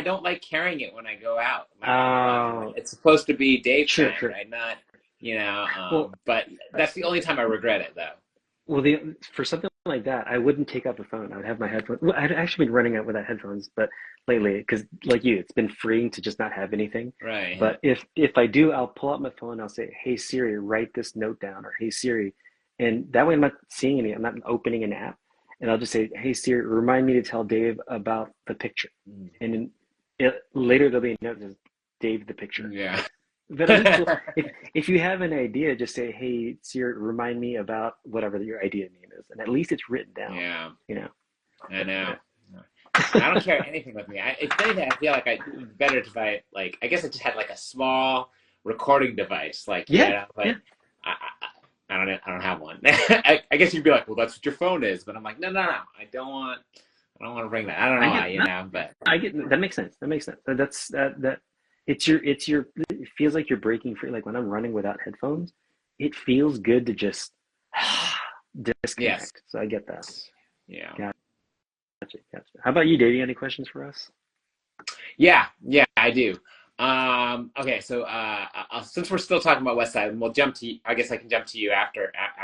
don't like carrying it when I go out. Oh, It's supposed to be Dave sure, time, sure. right? Not, Well, but that's the only time I regret it, though. Well, for something like that, I wouldn't take out the phone. I would have my headphones. Well, I'd actually been running out without headphones, but lately, because like you, it's been freeing to just not have anything. Right. But if I do, I'll pull out my phone. I'll say, "Hey Siri, write this note down," or "Hey Siri," and that way I'm not seeing any. I'm not opening an app, and I'll just say, "Hey Siri, remind me to tell Dave about the picture," and then later there'll be a note that says, "Dave, the picture." Yeah. But at least if you have an idea, just say, "Hey Siri, remind me about whatever your idea name is," and at least it's written down. Yeah. I know. Yeah. I don't carry anything with me. If anything, I feel like better if I I guess I just had a small recording device. I don't have one. I guess you'd be like, well, that's what your phone is. But I'm like, no. I don't want to bring that. I don't know. But I get that makes sense. That's that. It feels like you're breaking free. Like when I'm running without headphones, it feels good to just disconnect. Yes. So I get that. Yeah. Gotcha. How about you, Dave? You got any questions for us? Yeah, I do. Okay, so since we're still talking about West Side, we'll jump to. I guess I can jump to you after I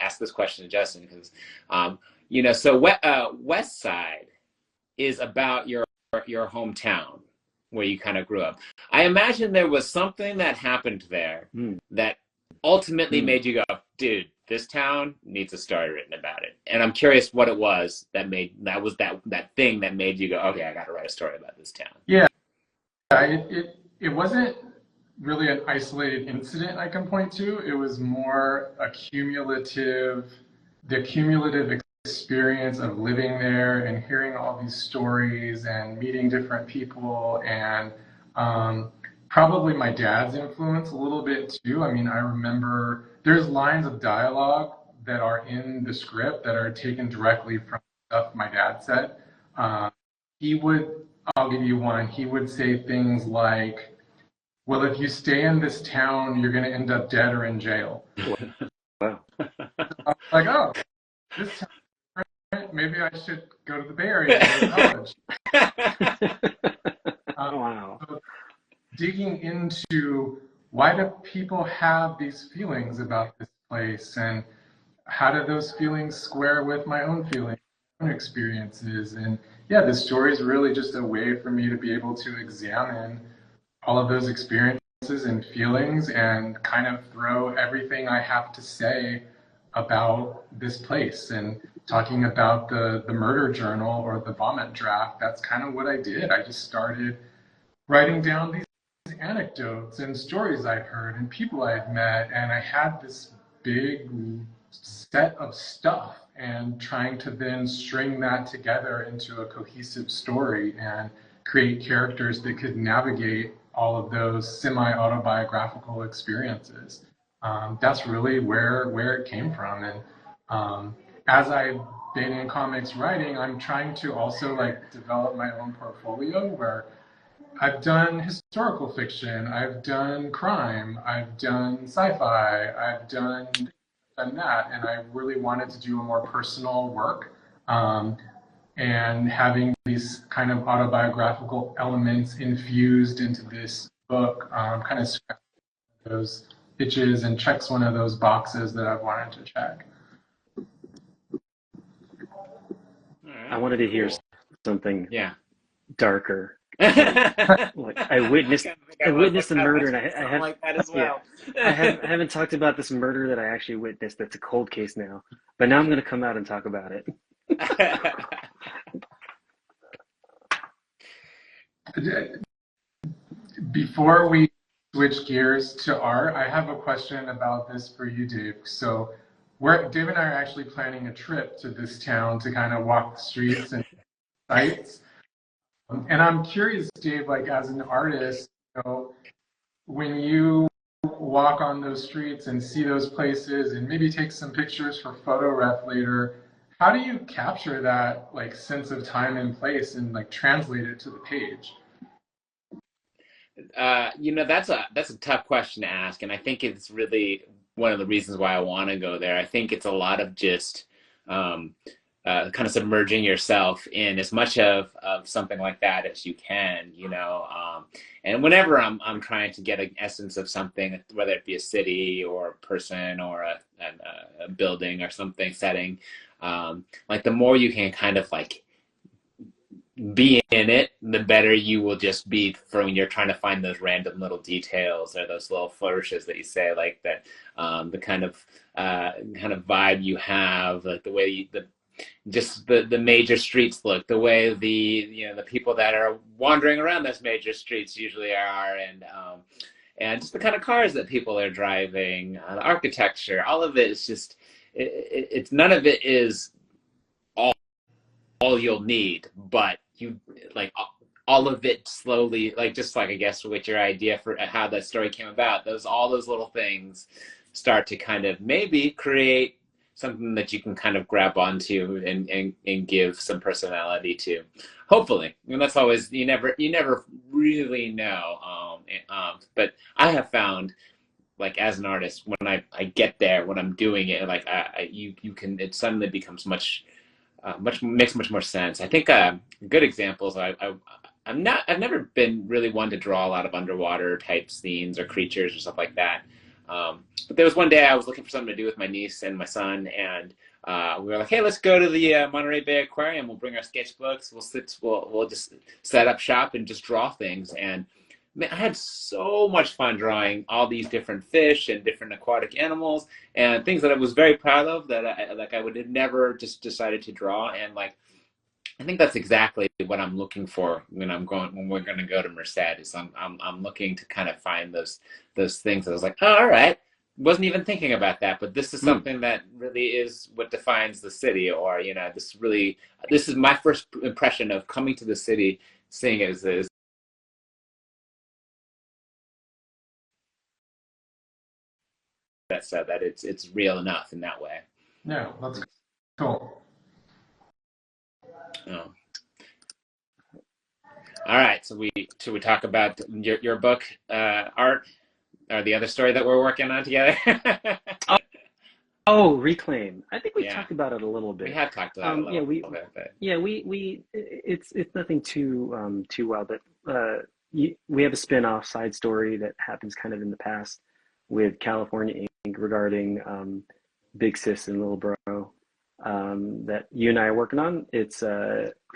ask this question to Justin, because so West Side is about your hometown where you kind of grew up. I imagine there was something that happened there that ultimately made you go, dude, this town needs a story written about it. And I'm curious what it was that thing that made you go, okay, I got to write a story about this town. Yeah, it wasn't really an isolated incident I can point to. It was more the cumulative experience of living there and hearing all these stories and meeting different people, and probably my dad's influence a little bit too. I mean, I remember there's lines of dialogue that are in the script that are taken directly from stuff my dad said. Uh, he would, I'll give you one, he would say things like, well, if you stay in this town, you're going to end up dead or in jail. Wow. I was like, oh, this town, maybe I should go to the Bay Area and go to college. Wow. So digging into why do people have these feelings about this place, and how do those feelings square with my own feelings, my own experiences? And yeah, the story is really just a way for me to be able to examine all of those experiences and feelings and kind of throw everything I have to say about this place. And talking about the murder journal or the vomit draft, that's kind of what I did. I just started writing down these anecdotes and stories I'd heard and people I'd met, and I had this big set of stuff, and trying to then string that together into a cohesive story and create characters that could navigate all of those semi-autobiographical experiences. That's really where it came from. And as I've been in comics writing, I'm trying to also like develop my own portfolio where I've done historical fiction, I've done crime, I've done sci-fi, I've done that, and I really wanted to do a more personal work. And having these kind of autobiographical elements infused into this book kind of scratches those itches and checks one of those boxes that I've wanted to check. I wanted to hear something darker. Like I witnessed a murder, and I have like that as well. I haven't talked about this murder that I actually witnessed. That's a cold case now, but now I'm going to come out and talk about it. Before we switch gears to art, I have a question about this for you, Dave. So Dave and I are actually planning a trip to this town to kind of walk the streets and sites. And I'm curious, Dave, like as an artist, you know, when you walk on those streets and see those places and maybe take some pictures for photo ref later, how do you capture that like sense of time and place and like translate it to the page? That's a tough question to ask, and I think it's really one of the reasons why I want to go there. I think it's a lot of just kind of submerging yourself in as much of something like that as you can, and whenever I'm trying to get an essence of something, whether it be a city or a person or a building or something setting, like the more you can kind of like be in it, the better you will just be for when you're trying to find those random little details or those little flourishes that you say, like that, the kind of vibe you have, like the way the major streets look, the way the people that are wandering around those major streets usually are, and just the kind of cars that people are driving, the architecture, all of it is just it's none of it is all you'll need, but you like all of it slowly, like just like I guess with your idea for how that story came about, all those little things start to kind of maybe create something that you can kind of grab onto and give some personality to, hopefully. And that's always, you never really know. But I have found, like as an artist, when I get there, when I'm doing it, like it suddenly becomes makes much more sense. I think good examples. I've never been really one to draw a lot of underwater type scenes or creatures or stuff like that. But there was one day I was looking for something to do with my niece and my son, and we were like, "Hey, let's go to the Monterey Bay Aquarium. We'll bring our sketchbooks. We'll just set up shop and just draw things." And man, I had so much fun drawing all these different fish and different aquatic animals and things that I was very proud of that I would have never just decided to draw. And like I think that's exactly what I'm looking for when we're going to go to Merced. Is I'm looking to kind of find those things that I was like, oh, all right, wasn't even thinking about that, but this is Mm. something that really is what defines the city, or this is my first impression of coming to the city, seeing it as that it's real enough in that way. Yeah, that's cool. Oh. All right, so should we talk about your book, Art, or the other story that we're working on together? Oh, Reclaim. I think we've Yeah, talked about it a little we bit. have talked about it a Yeah, little bit, but yeah, it's nothing too wild, but we have a spin-off side story that happens kind of in the past with California Inc. regarding Big Sis and Little Bro that you and I are working on. It's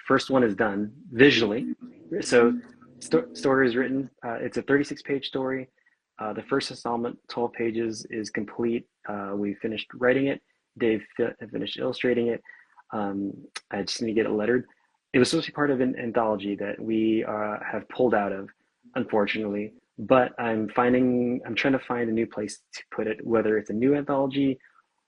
first one is done visually, so story is written. It's a 36-page story. The first installment, 12 pages, is complete. We finished writing it. Dave finished illustrating it. I just need to get it lettered. It was supposed to be part of an anthology that we have pulled out of, unfortunately. But I'm trying to find a new place to put it, whether it's a new anthology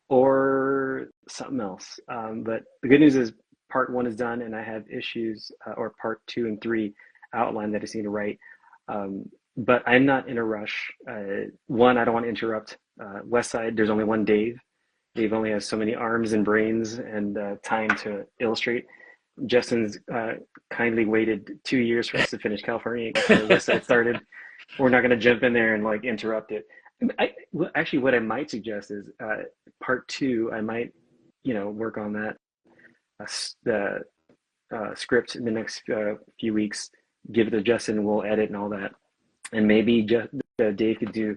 or something else. But the good news is part one is done, and I have issues, or part two and three outlined that I just need to write. But I'm not in a rush. One, I don't want to interrupt West Side. There's only one Dave. Dave only has so many arms and brains and time to illustrate. Justin's kindly waited 2 years for us to finish California before West Side started. We're not going to jump in there and like interrupt it. Actually, what I might suggest is part two. I might, work on that the script in the next few weeks. Give it to Justin. We'll edit and all that, and maybe just Dave could do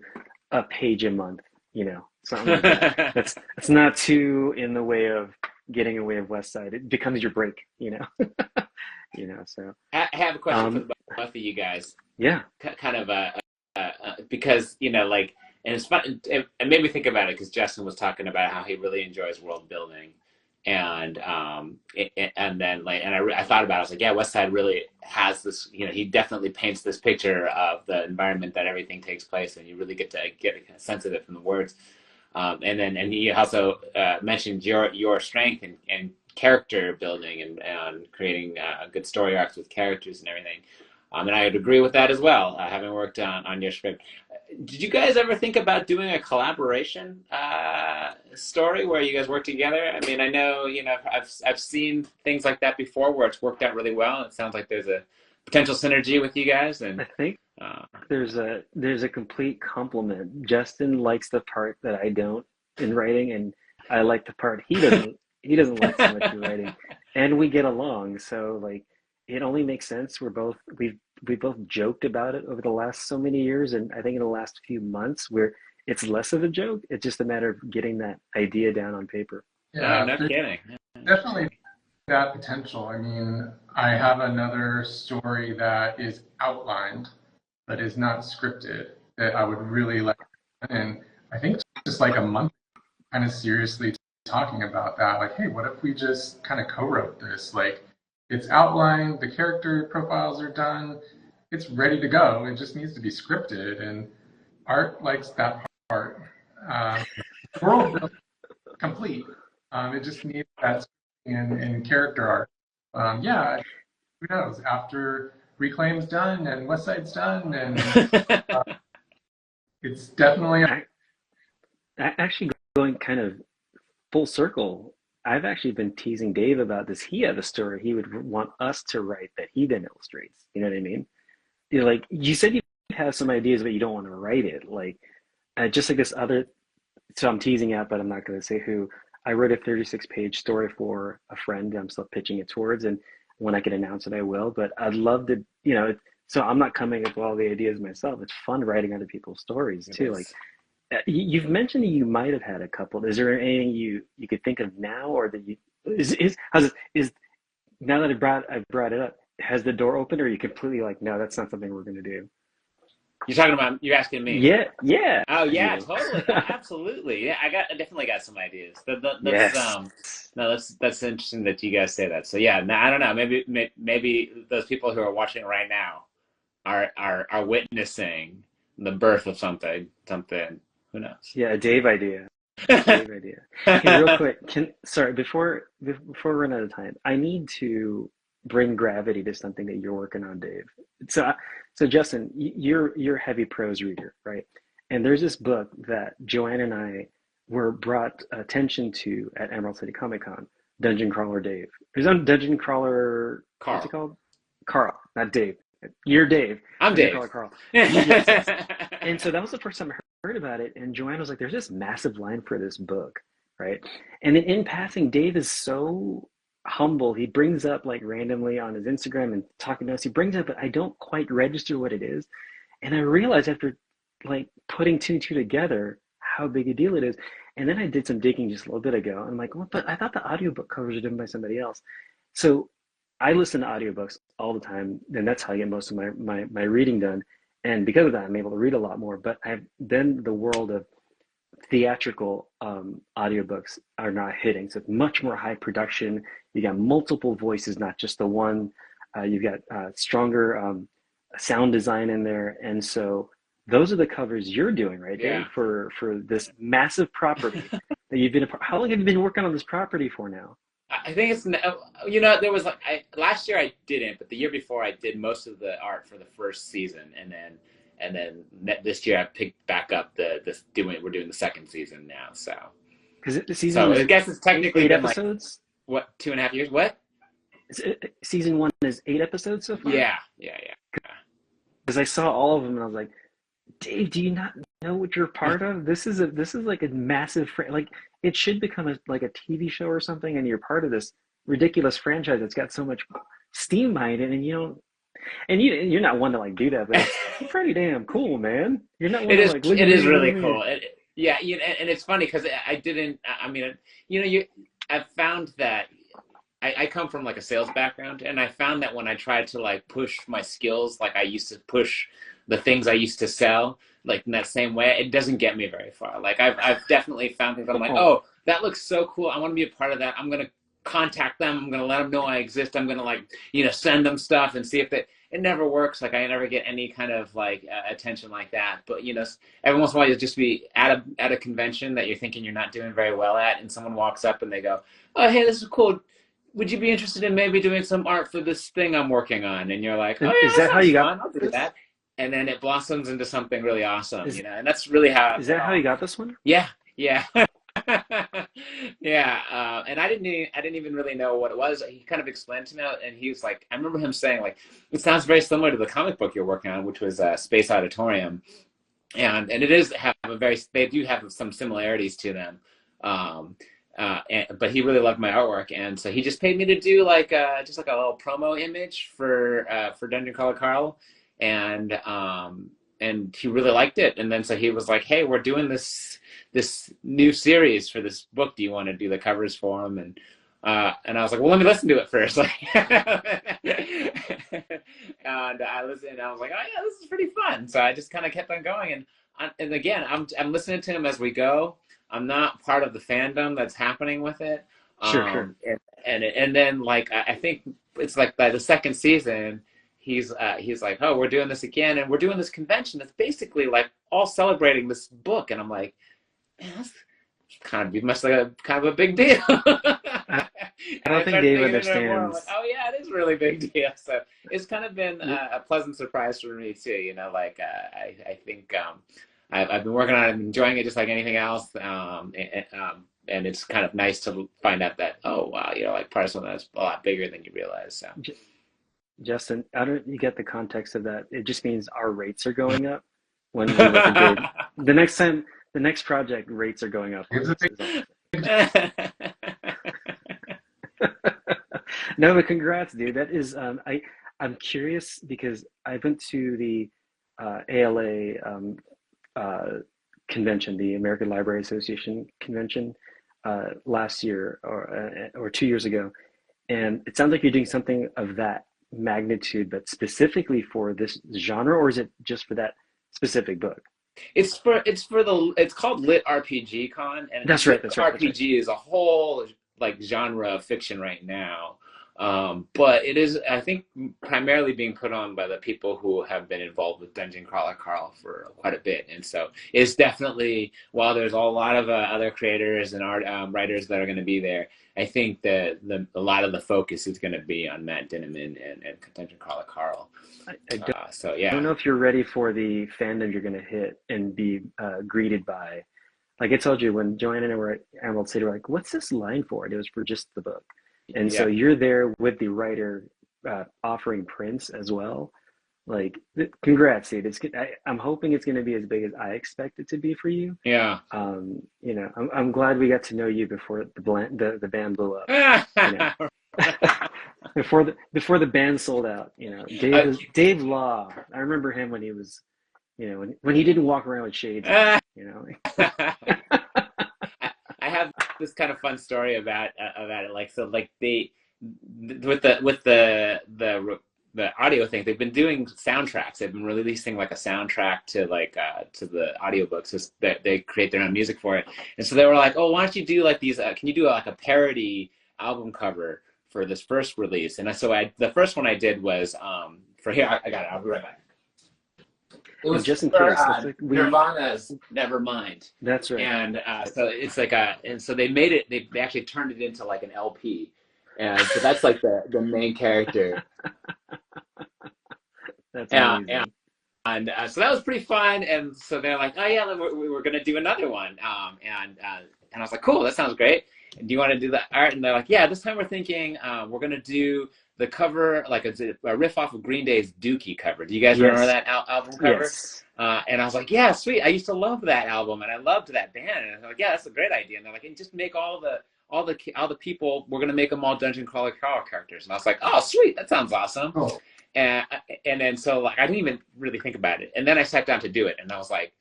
a page a month. Something like that. That's not too in the way of getting away of West Side. It becomes your break. So. I have a question for both of you guys. Yeah. Kind of because and it's fun. It made me think about it because Justin was talking about how he really enjoys world building, and then I thought about it. I was like, yeah, West Side really has this. He definitely paints this picture of the environment that everything takes place, and you really get a sense of it from the words. And he also mentioned your strength and character building and creating good story arcs with characters and everything. And I would agree with that as well, having worked on your script. Did you guys ever think about doing a collaboration story where you guys work together? I mean, I know, I've seen things like that before where it's worked out really well. It sounds like there's a potential synergy with you guys. And I think there's a complete complement. Justin likes the part that I don't in writing, and I like the part he doesn't like so much in writing, and we get along. So like, it only makes sense. We both joked about it over the last so many years, and I think in the last few months where it's less of a joke. It's just a matter of getting that idea down on paper. Yeah, no kidding. Definitely that potential. I mean, I have another story that is outlined, but is not scripted, that I would really like. And I think just like a month, kind of seriously talking about that. Like, hey, what if we just kind of co-wrote this? Like, it's outlined, the character profiles are done, it's ready to go. It just needs to be scripted, and Art likes that part. World building complete. It just needs that in character art. Yeah, who knows? After Reclaim's done and West Side's done, and it's definitely. Actually, going kind of full circle, I've actually been teasing Dave about this. He had a story he would want us to write that he then illustrates. You know what I mean? Like you said, you have some ideas, but you don't want to write it. Like just like this other. So I'm teasing out, but I'm not going to say who. I wrote a 36-page story for a friend. I'm still pitching it towards, and when I can announce it, I will. But I'd love to, So I'm not coming up with all the ideas myself. It's fun writing other people's stories too. Like you've mentioned that you might have had a couple. Is there anything you could think of now, or that you is now that I brought it up? Has the door opened, or are you completely like, no, that's not something we're going to do? You're asking me? Yeah, yeah. Oh yeah, totally, absolutely. Yeah, I definitely got some ideas. Yes. No, that's interesting that you guys say that. So yeah, I don't know. Maybe those people who are watching right now are witnessing the birth of something. Who knows? Yeah, a Dave idea. Dave idea. Hey, real quick, sorry, before we run out of time, I need to bring gravity to something that you're working on, Dave. So so Justin, you're a heavy prose reader, right? And there's this book that Joanne and I were brought attention to at Emerald City Comic Con, Dungeon Crawler Dave. Who's on Dungeon Crawler, what's it Carl. called? Carl, not Dave. You're Dave. I'm Dungeon Dave. Crawler Carl. Yes, yes. And so that was the first time I heard about it. And Joanne was like, there's this massive line for this book, right? And then in passing, Dave is so humble. He brings up like randomly on his Instagram and talking to us, he brings up, but I don't quite register what it is. And I realized after like putting two and two together how big a deal it is. And then I did some digging just a little bit ago. I'm like, well, but I thought the audiobook covers are done by somebody else. So I listen to audiobooks all the time, and that's how I get most of my reading done. And because of that, I'm able to read a lot more. But I've then the world of theatrical audiobooks are not hitting. So it's much more high production. You got multiple voices, not just the one. You've got stronger sound design in there. And so those are the covers you're doing, right, Dave, Yeah. for this massive property that you've been how long have you been working on this property for now? I think it's, there was like, last year I didn't, but the year before I did most of the art for the first season. And then this year I picked back up we're doing the second season now. So, Because the season I guess it's technically eight been episodes. Like, what, 2.5 years? What? Season 1 is 8 episodes so far? Yeah. Because I saw all of them and I was like, Dave, do you not know what you're part of? This is like a massive like it should become like a TV show or something, and you're part of this ridiculous franchise that's got so much steam behind it, and you're not one to like do that, but it's pretty damn cool, man. You're not one It to is. like It is really cool. Yeah, and it's funny because I didn't. I mean, I found that I come from like a sales background, and I found that when I tried to like push my skills, like I used to push the things I used to sell, like in that same way, it doesn't get me very far. Like I've definitely found things I'm like, oh, that looks so cool. I want to be a part of that. I'm going to contact them. I'm going to let them know I exist. I'm going to like, send them stuff and see if it never works. Like I never get any kind of like attention like that. But, every once in a while you'll just be at a convention that you're thinking you're not doing very well at. And someone walks up and they go, oh, hey, this is cool. Would you be interested in maybe doing some art for this thing I'm working on? And you're like, oh yeah, is that how you got? I'll do that. And then it blossoms into something really awesome, and that's really how. Is that how you got this one? Yeah. Yeah. And I didn't even really know what it was. He kind of explained to me, and he was like, I remember him saying like, it sounds very similar to the comic book you're working on, which was Space Auditorium, and they do have some similarities to them. But he really loved my artwork, and so he just paid me to do like just like a little promo image for Dungeon Crawler Carl, and he really liked it. And then so he was like, hey, we're doing this new series for this book. Do you want to do the covers for him? And I was like, well, let me listen to it first. And I listened, and I was like, oh yeah, this is pretty fun. So I just kind of kept on going, and again, I'm listening to him as we go. I'm not part of the fandom that's happening with it. Sure. And then like I think it's like by the second season, he's like, oh, we're doing this again, and we're doing this convention that's basically like all celebrating this book, and I'm like, man, that's must like kind of a big deal. I don't think Dave understands. Like, oh yeah, it is a really big deal. So it's kind of been a pleasant surprise for me too. I think I've been working on it, enjoying it just like anything else. And it's kind of nice to find out that, oh wow, like part of something that's a lot bigger than you realize. So. Justin, I don't you get the context of that. It just means our rates are going up when we look at Dave. The next project rates are going up. No, but congrats, dude. That is I'm curious because I went to the ALA convention, the American Library Association convention last year or 2 years ago, and it sounds like you're doing something of that magnitude, but specifically for this genre, or is it just for that specific book? It's called Lit RPG Con, and that's right. RPG is a whole like genre of fiction right now. But it is, I think, primarily being put on by the people who have been involved with Dungeon Crawler Carl for quite a bit. And so it's definitely, while there's a lot of other creators and art writers that are going to be there, I think that a lot of the focus is going to be on Matt Dinneman and Dungeon Crawler Carl. So I don't yeah. know if you're ready for the fandom you're going to hit and be greeted by. Like I told you, when Joanna and I were at Emerald City, we're like, what's this line for? And it was for just the book. And so Yeah. you're there with the writer offering prints as well. Like, congrats, dude. I'm hoping it's going to be as big as I expect it to be for you. Yeah. You know, I'm glad we got to know you before the band blew up. You know, before the band sold out. You know, Dave Law. I remember him when he was, you know, when he didn't walk around with shades on, you know. I have this kind of fun story about it. Like, so, like with the audio thing, they've been doing soundtracks. They've been releasing like a soundtrack to to the audiobooks, so that they create their own music for it. And so they were like, "Oh, why don't you do like these? Can you do like a parody album cover for this first release?" And the first one I did was for here. I got it. I'll be right back. It was just in for, case. Nirvana's Nevermind. That's right. And so it's like and so they made it. They actually turned it into like an LP, and so that's like the main character. That's amazing. And so that was pretty fun. And so they're like, "Oh yeah, we're gonna do another one." And I was like, "Cool, that sounds great. And do you want to do the art?" And they're like, "Yeah, this time we're thinking we're gonna do the cover, like a riff off of Green Day's Dookie cover. Do you guys remember that album cover?" Yes. And I was like, "Yeah, sweet. I used to love that album, and I loved that band." And I was like, "Yeah, that's a great idea." And they're like, "And just make all the people. We're gonna make them all Dungeon Crawler Carl characters." And I was like, "Oh, sweet. That sounds awesome." Cool. And then so like I didn't even really think about it. And then I sat down to do it, and I was like,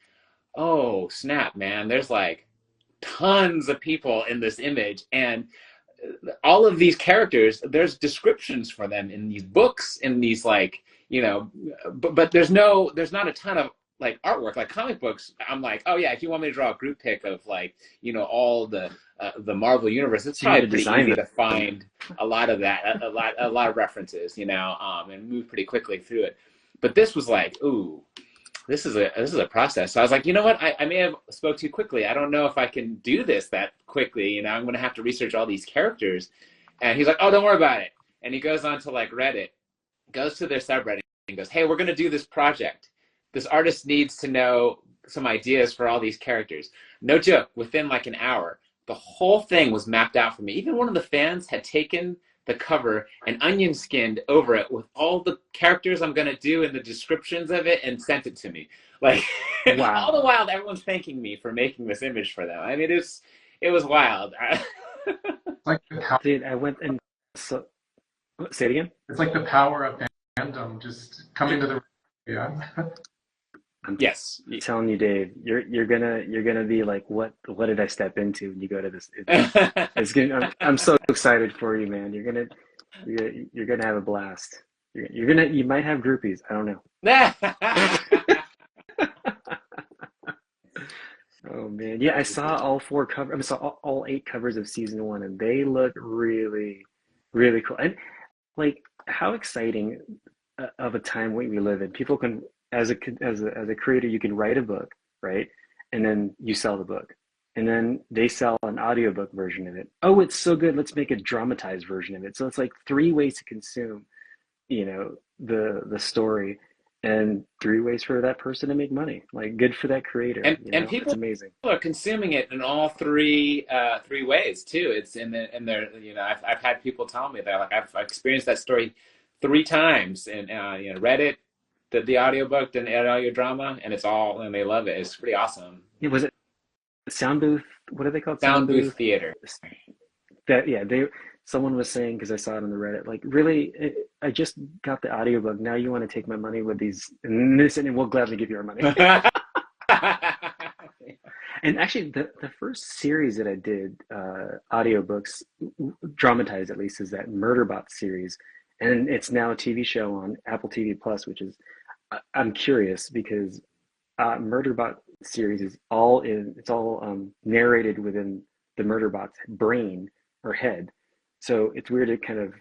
"Oh snap, man! There's like tons of people in this image, and all of these characters, there's descriptions for them in these books, in these like, you know, but there's not a ton of like artwork, like comic books. I'm like, oh yeah, if you want me to draw a group pic of like, you know, all the Marvel universe, it's probably pretty easy to find a lot of that, a lot of references, you know, and move pretty quickly through it. But this was like, ooh, this is a process. So I was like, you know what? I may have spoke too quickly. I don't know if I can do this that quickly. You know, I'm going to have to research all these characters. And he's like, oh, don't worry about it. And he goes on to like Reddit, goes to their subreddit and goes, hey, we're going to do this project. This artist needs to know some ideas for all these characters. No joke. Within like an hour, the whole thing was mapped out for me. Even one of the fans had taken the cover and onion skinned over it with all the characters I'm going to do and the descriptions of it and sent it to me. Like, wow. All the while, everyone's thanking me for making this image for them. I mean, it was wild. Like Dude, I went and so say it again. It's like the power of fandom just coming to the Yes. I'm telling you, Dave, you're gonna be like, what did I step into when you go to this? It's gonna. I'm so excited for you, man. You're gonna have a blast. You might have groupies. I don't know. Oh man, yeah, I saw all 4 covers. I saw all 8 covers of season 1, and they look really, really cool. And like, how exciting of a time we live in. People can, as a creator, you can write a book, right? And then you sell the book, and then they sell an audiobook version of it. Oh, it's so good. Let's make a dramatized version of it. So it's like 3 ways to consume, you know, the story. And 3 ways for that person to make money. Like, good for that creator. And people it's amazing. Are consuming it in all three ways too. It's in their, you know, I've had people tell me that like I've experienced that story 3 times, and you know, read it, the audiobook, then add audio drama, and it's all, and they love it. It's pretty awesome. Yeah, was it Sound Booth? What are they called? Sound Booth Theater. Someone was saying, because I saw it on the Reddit, like, really, I just got the audiobook. Now you want to take my money with these, and we'll gladly give you our money. And actually, the first series that I did, audiobooks, dramatized at least, is that Murderbot series. And it's now a TV show on Apple TV Plus, which is, I'm curious because Murderbot series is all narrated within the Murderbot's brain. or head. So it's weird to kind of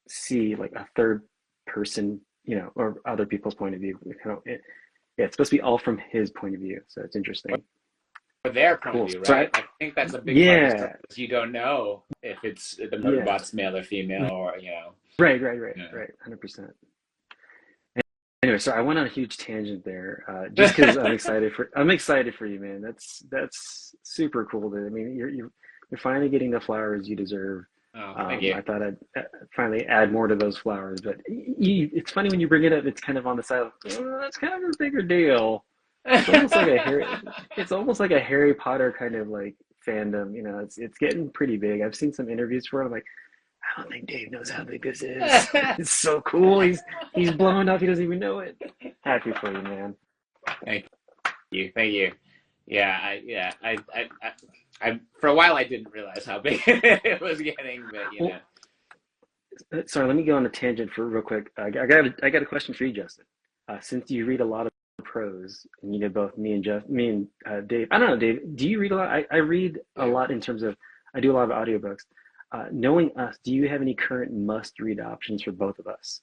see like a third person, or other people's point of view. Yeah, it's supposed to be all from his point of view. So it's interesting. For their point of Cool. view, So right? I think that's a big part of the story. yeah, You don't know if it's the yeah. robot's male or female, or Right, yeah. 100%. Anyway, so I went on a huge tangent there, just because I'm excited for you, man. That's super cool. I mean, you're finally getting the flowers you deserve. Oh, thank you. I thought I'd finally add more to those flowers, but it's funny when you bring it up. It's kind of on the side of, that's kind of a bigger deal. It's almost like a Harry Potter kind of like fandom. It's getting pretty big. I've seen some interviews for it. I'm like, I don't think Dave knows how big this is. It's so cool. He's blowing up. He doesn't even know it. Happy for you, man. Thank you. Yeah, I for a while I didn't realize how big it was getting, but Sorry, let me go on a tangent for real quick. I got a question for you, Justin. Since you read a lot of prose, and you know both me and Dave. I don't know, Dave. Do you read a lot? I read a lot in terms of I do a lot of audiobooks. Knowing us, do you have any current must-read options for both of us?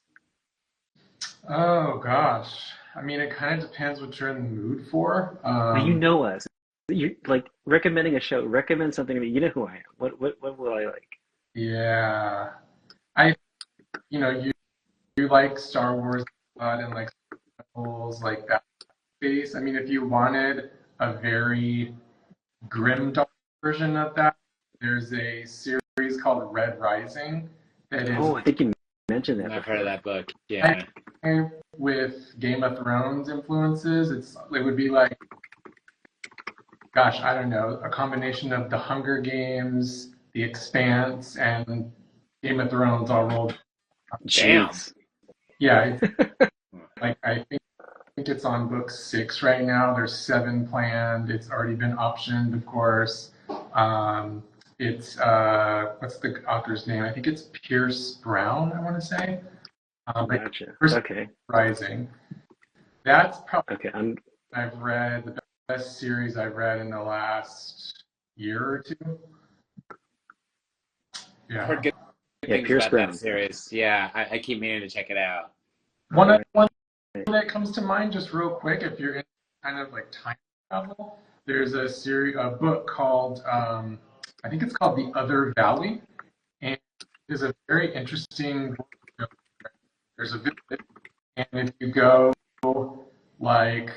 Oh gosh. I mean, it kind of depends what you're in the mood for. Well, you know us. You like recommending a show. Recommend something to me. You know who I am. What will I like? Yeah. I, you like Star Wars and like novels like that space. I mean, if you wanted a very grim dark version of that, there's a series called Red Rising that is Oh, I think you mentioned that I've before. heard of that book. Yeah. with Game of Thrones influences. It would be like, gosh, I don't know, a combination of The Hunger Games, The Expanse, and Game of Thrones all rolled. Damn. Jeez. Yeah, like I think it's on book 6 right now. There's 7 planned. It's already been optioned, of course. It's what's the author's name? I think it's Pierce Brown, I want to say. Gotcha. Okay. Rising. That's probably Okay. I've read the best series I've read in the last year or two. I've heard good things Pierce about Brown. that series. Yeah, I keep meaning to check it out. One that comes to mind, just real quick, if you're in kind of like time travel, there's a book called I think it's called The Other Valley, and it's a very interesting book. There's a visit, and if you go like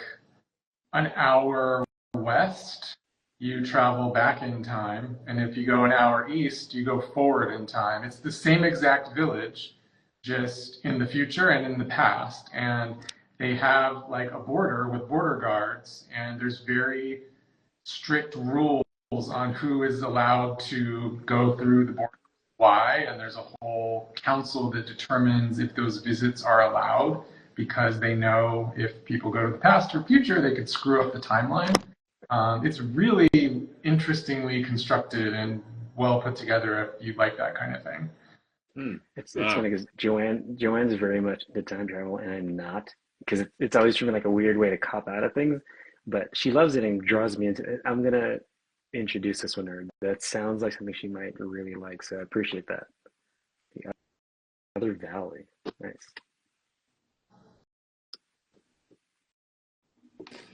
an hour west, you travel back in time, and if you go an hour east, you go forward in time. It's the same exact village, just in the future and in the past, and they have like a border with border guards, and there's very strict rules on who is allowed to go through the border, why, and there's a whole council that determines if those visits are allowed, because they know if people go to the past or future, they could screw up the timeline. It's really interestingly constructed and well put together if you like that kind of thing. It's funny because Joanne's very much into time travel, and I'm not, because it's always for me like a weird way to cop out of things. But she loves it and draws me into it. I'm gonna introduce this one to her. That sounds like something she might really like, so I appreciate that. The Other Valley, nice.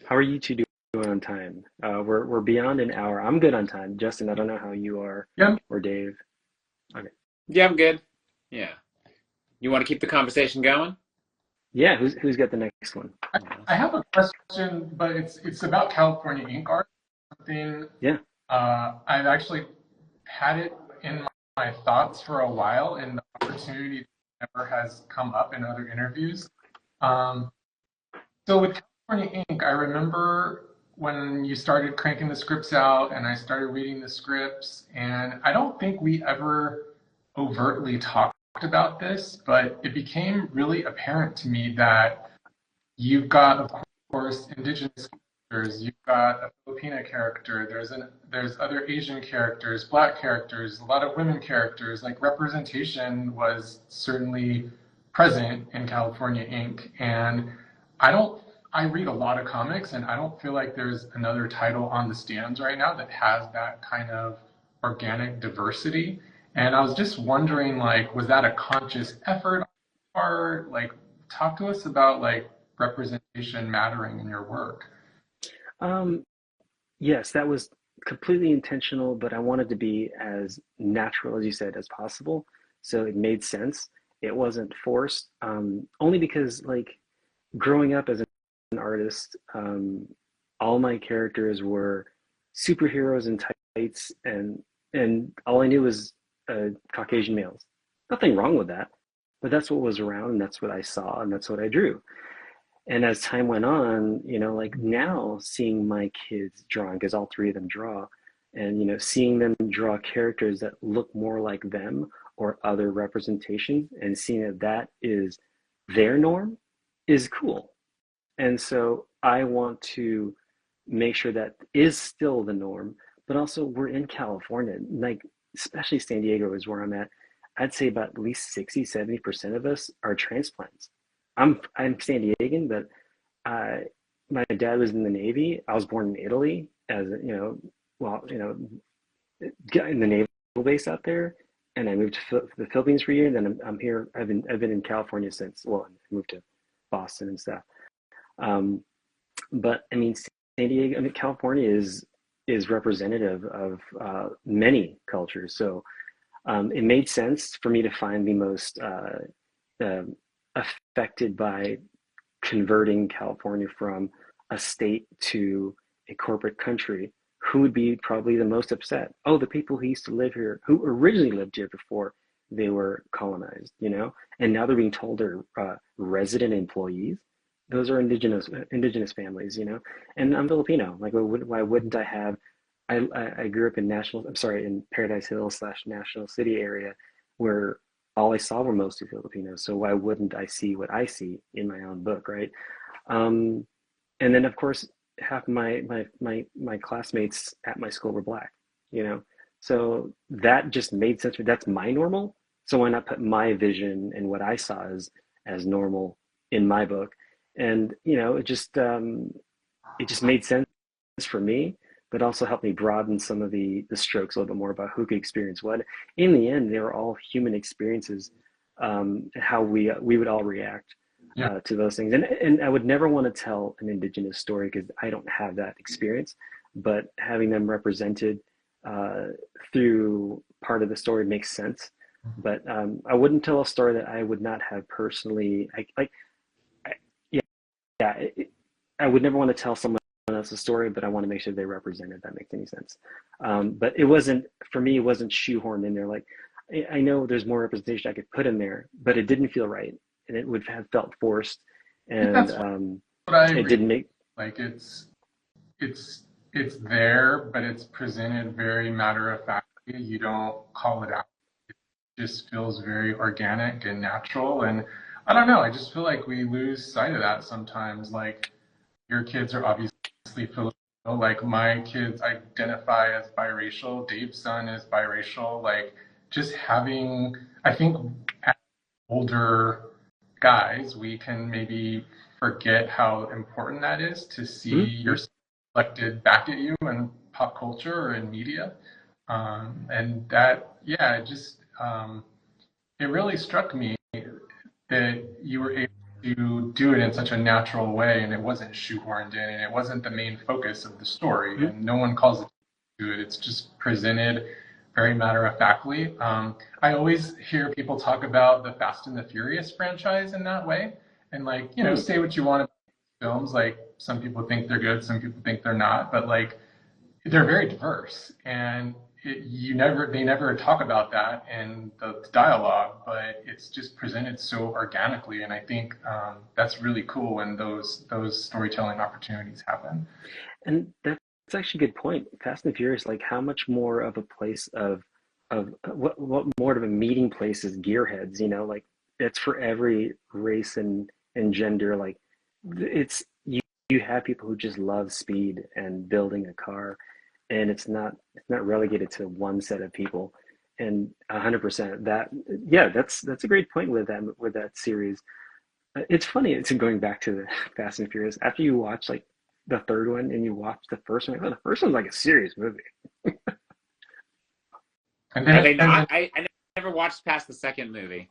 How are you two doing on time? We're beyond an hour. I'm good on time. Justin, I don't know how you are, Yeah. or Dave. Okay. Yeah, I'm good. Yeah. You want to keep the conversation going? Yeah, who's got the next one? I have a question, but it's about California ink art. Something. Yeah. I've actually had it in my thoughts for a while, and the opportunity never has come up in other interviews. So with California Ink, I remember when you started cranking the scripts out, and I started reading the scripts, and I don't think we ever overtly talked about this, but it became really apparent to me that you've got, of course, indigenous characters, you've got a Filipina character, there's other Asian characters, Black characters, a lot of women characters. Like, representation was certainly present in California Ink, and I read a lot of comics, and I don't feel like there's another title on the stands right now that has that kind of organic diversity. And I was just wondering, like, was that a conscious effort or like talk to us about like representation mattering in your work? Um, yes, that was completely intentional, but I wanted to be as natural, as you said, as possible. So it made sense. It wasn't forced, only because, like, growing up as an artist, all my characters were superheroes in tights, and all I knew was Caucasian males. Nothing wrong with that, but that's what was around, and that's what I saw, and that's what I drew. And as time went on, like now seeing my kids drawing, because all three of them draw, and seeing them draw characters that look more like them or other representations, and seeing that that is their norm is cool. And so I want to make sure that is still the norm, but also we're in California, like especially San Diego is where I'm at. I'd say about at least 60, 70% of us are transplants. I'm San Diegan, but uh, my dad was in the Navy. I was born in Italy as well, in the naval base out there, and I moved to the Philippines for a year. And then I'm here. I've been in California since. Well, I moved to Boston and stuff. Um, but I mean, San Diego, I mean, California is representative of many cultures. So it made sense for me to find the most uh, affected by converting California from a state to a corporate country. Who would be probably the most upset? Oh, the people who used to live here, who originally lived here before they were colonized, and now they're being told they're resident employees. Those are indigenous families, and I'm Filipino. Like, why wouldn't I have? I grew up in in Paradise Hills slash National City area, where all I saw were mostly Filipinos. So why wouldn't I see what I see in my own book, right? Um, and then of course half my classmates at my school were black, you know. So that just made sense. That's my normal. So why not put my vision and what I saw as normal in my book? And it just made sense for me, but also helped me broaden some of the strokes a little bit more about who could experience what. In the end, they were all human experiences, how we would all react Yeah. to those things. And I would never want to tell an indigenous story because I don't have that experience, but having them represented uh, through part of the story makes sense. But I wouldn't tell a story that I would not have personally like. I, yeah, yeah. I would never want to tell someone else's story, but I want to make sure they represent it, if that makes any sense. But it wasn't, for me, it wasn't shoehorned in there. Like, I know there's more representation I could put in there, but it didn't feel right. And it would have felt forced. I think And that's what I it agree. didn't make, Like it's it's there, but it's presented very matter of factly. You don't call it out. It just feels very organic and natural. And I don't know, I just feel like we lose sight of that sometimes. Like your kids are obviously Filipino. Like my kids identify as biracial. Dave's son is biracial. Like just having, I think as older guys, we can maybe forget how important that is to see hmm yourself reflected back at you in pop culture or in media. And that, yeah, it really struck me that you were able to do it in such a natural way and it wasn't shoehorned in and it wasn't the main focus of the story hmm and no one calls it to it. It's just presented very matter of factly. I always hear people talk about the Fast and the Furious franchise in that way. And like, hmm say what you want about films. Like some people think they're good, some people think they're not, but like they're very diverse and they never talk about that in the dialogue, but it's just presented so organically, and I think that's really cool when those storytelling opportunities happen. And that's actually a good point. Fast and Furious, like how much more of a place of what more of a meeting place is Gearheads, like it's for every race and gender. Like you have people who just love speed and building a car, and it's not relegated to one set of people. And 100% that, yeah, that's a great point with that series. It's funny. It's going back to the Fast and Furious. After you watch like the third one and you watch the first one, like, oh, the first one's like a serious movie. And Are then they and not? then I never watched past the second movie.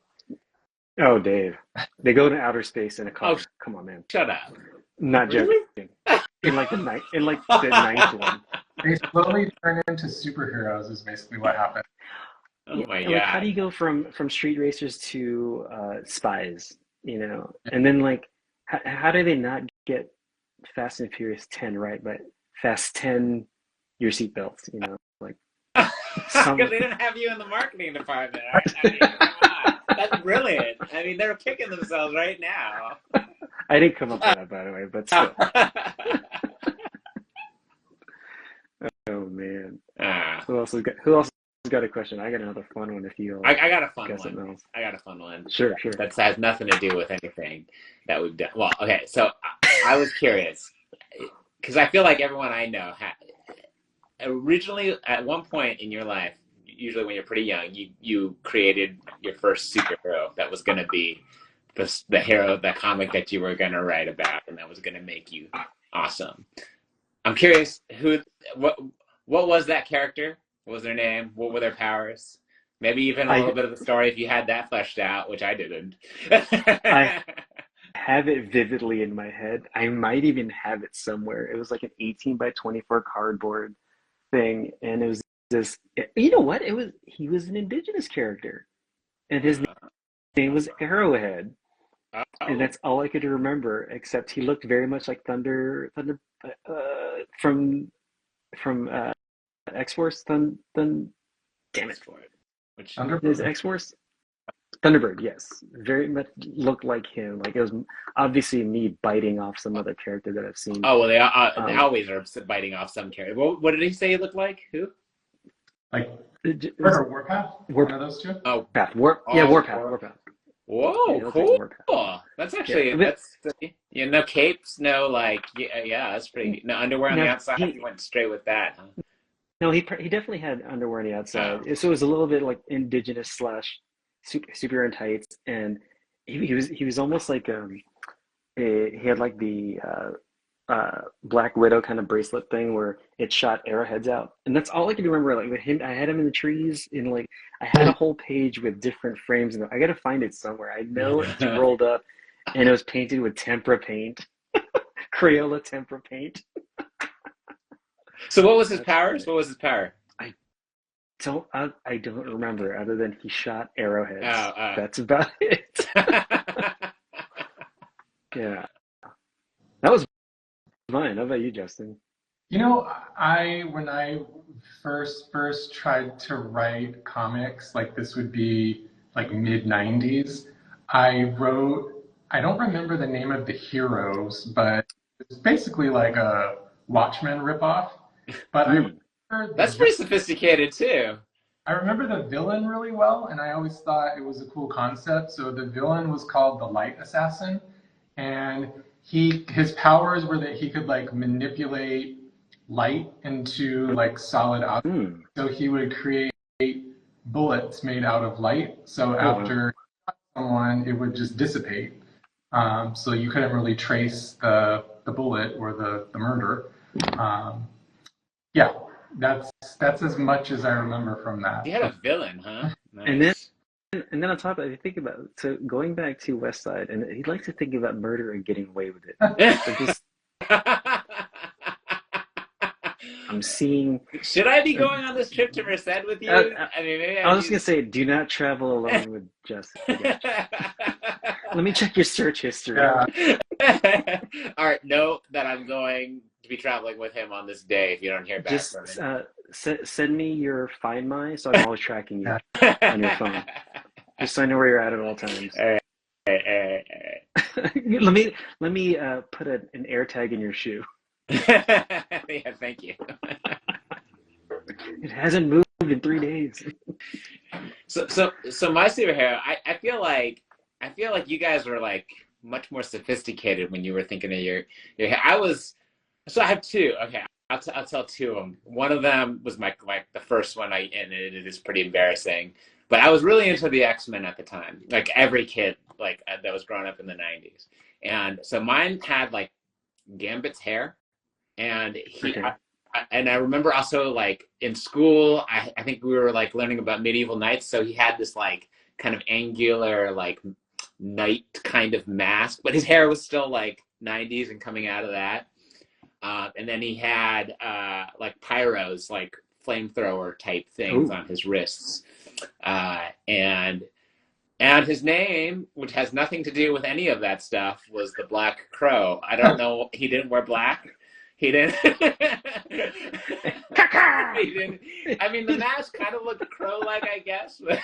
Oh, Dave. They go to outer space in a car. Oh, Come on, man. shut up. Not joking. Really? In like the ninth one. They slowly turn into superheroes is basically what happened. Oh Yeah, my and like how do God. you go from street racers to spies, you know? And then like how do they not get Fast and Furious 10 right, but Fast 10 your seatbelts, you know? Like Because some they didn't have you in the marketing department. I mean, come on. That's brilliant. I mean, they're kicking themselves right now. I didn't come up with that by the way, but still. Oh man. Ah. Who else has got a question? I got another fun one if you all I got a fun got one. something else. I got a fun one. Sure, sure. That has nothing to do with anything that we've done. Well, okay, so I was curious because I feel like everyone I know originally at one point in your life, usually when you're pretty young, you created your first superhero that was going to be the hero, the comic that you were going to write about, and that was going to make you awesome. I'm curious what was that character? What was their name? What were their powers? Maybe even a little I bit of the story if you had that fleshed out, which I didn't. I have it vividly in my head. I might even have it somewhere. It was like an 18 by 24 cardboard thing, and it was this. You know what? He was an indigenous character, and his name was Arrowhead, and Oh, that's all I could remember. Except he looked very much like Thunder from X Force. Damn it, for it. Which his Thunderbird. X Force. Thunderbird, yes, very much looked like him. Like it was obviously me biting off some other character that I've seen. oh well, they Um, always are biting off some character. What did he say he looked like? Who? Like it Bird was or Warpath? One of Warpath. those two? Oh, Yeah, oh, Warpath. Yeah, whoa, he looked like cool. Warpath. That's Yeah, actually but no capes, no like yeah, that's pretty. No underwear on the now outside. You went straight with that, huh? no, he definitely had underwear on the outside. Oh, So it was a little bit like indigenous slash super in tights, and he was almost like he had like the Black Widow kind of bracelet thing where it shot arrowheads out, and that's all I can remember. Like with him, I had him in the trees, and like I had a whole page with different frames, and I got to find it somewhere. I know it's rolled up, and it was painted with tempera paint, Crayola tempera paint. So what was his That's powers? funny. What was his power? I I don't remember other than he shot arrowheads. Oh, That's about it. oh. Yeah, that was mine. How about you, Justin? You know, when I first tried to write comics, like this would be like mid 90s, I don't remember the name of the heroes, but it's basically like a Watchmen ripoff. But Mm. That's pretty sophisticated too. I remember the villain really well, and I always thought it was a cool concept. So the villain was called the Light Assassin, and his powers were that he could like manipulate light into like solid objects. Mm. So he would create bullets made out of light. So Oh wow. after someone, it would just dissipate. So you couldn't really trace the bullet or the murder. Um, yeah, that's as much as I remember from He that. had a villain, huh? And then Nice. and then on top of it, you think about it, so going back to West Side, and he likes to think about murder and getting away with it. So just I'm seeing. Should I be going on this trip to Merced with you? Uh, I mean, maybe I I was just gonna need. say, do not travel alone with Justin. I got you. Let me check your search history. Yeah, All right, note that I'm going to be traveling with him on this day if you don't hear back from Just send me your Find My, so I'm always tracking you yeah. on your phone, just so I know where you're at all times. All right, all right, all right, let me put an air tag in your shoe. all right. Yeah, thank you. It hasn't moved in 3 days. So my superhero, I feel like you guys were like much more sophisticated when you were thinking of your so I have two. Okay, I'll tell two of them. One of them was my like the first one and it is pretty embarrassing. But I was really into the X-Men at the time, like every kid like that was growing up in the 90s. And so mine had like Gambit's hair, and Okay. and I remember also like in school, I think we were like learning about medieval knights. So he had this like kind of angular like knight kind of mask, but his hair was still like 90s and coming out of that. And then he had like pyros, like flamethrower type things Ooh. on his wrists. And his name, which has nothing to do with any of that stuff, was the Black Crow. I don't know. He didn't wear black. He didn't. He didn't. I mean, the mask kind of looked crow-like, I guess. But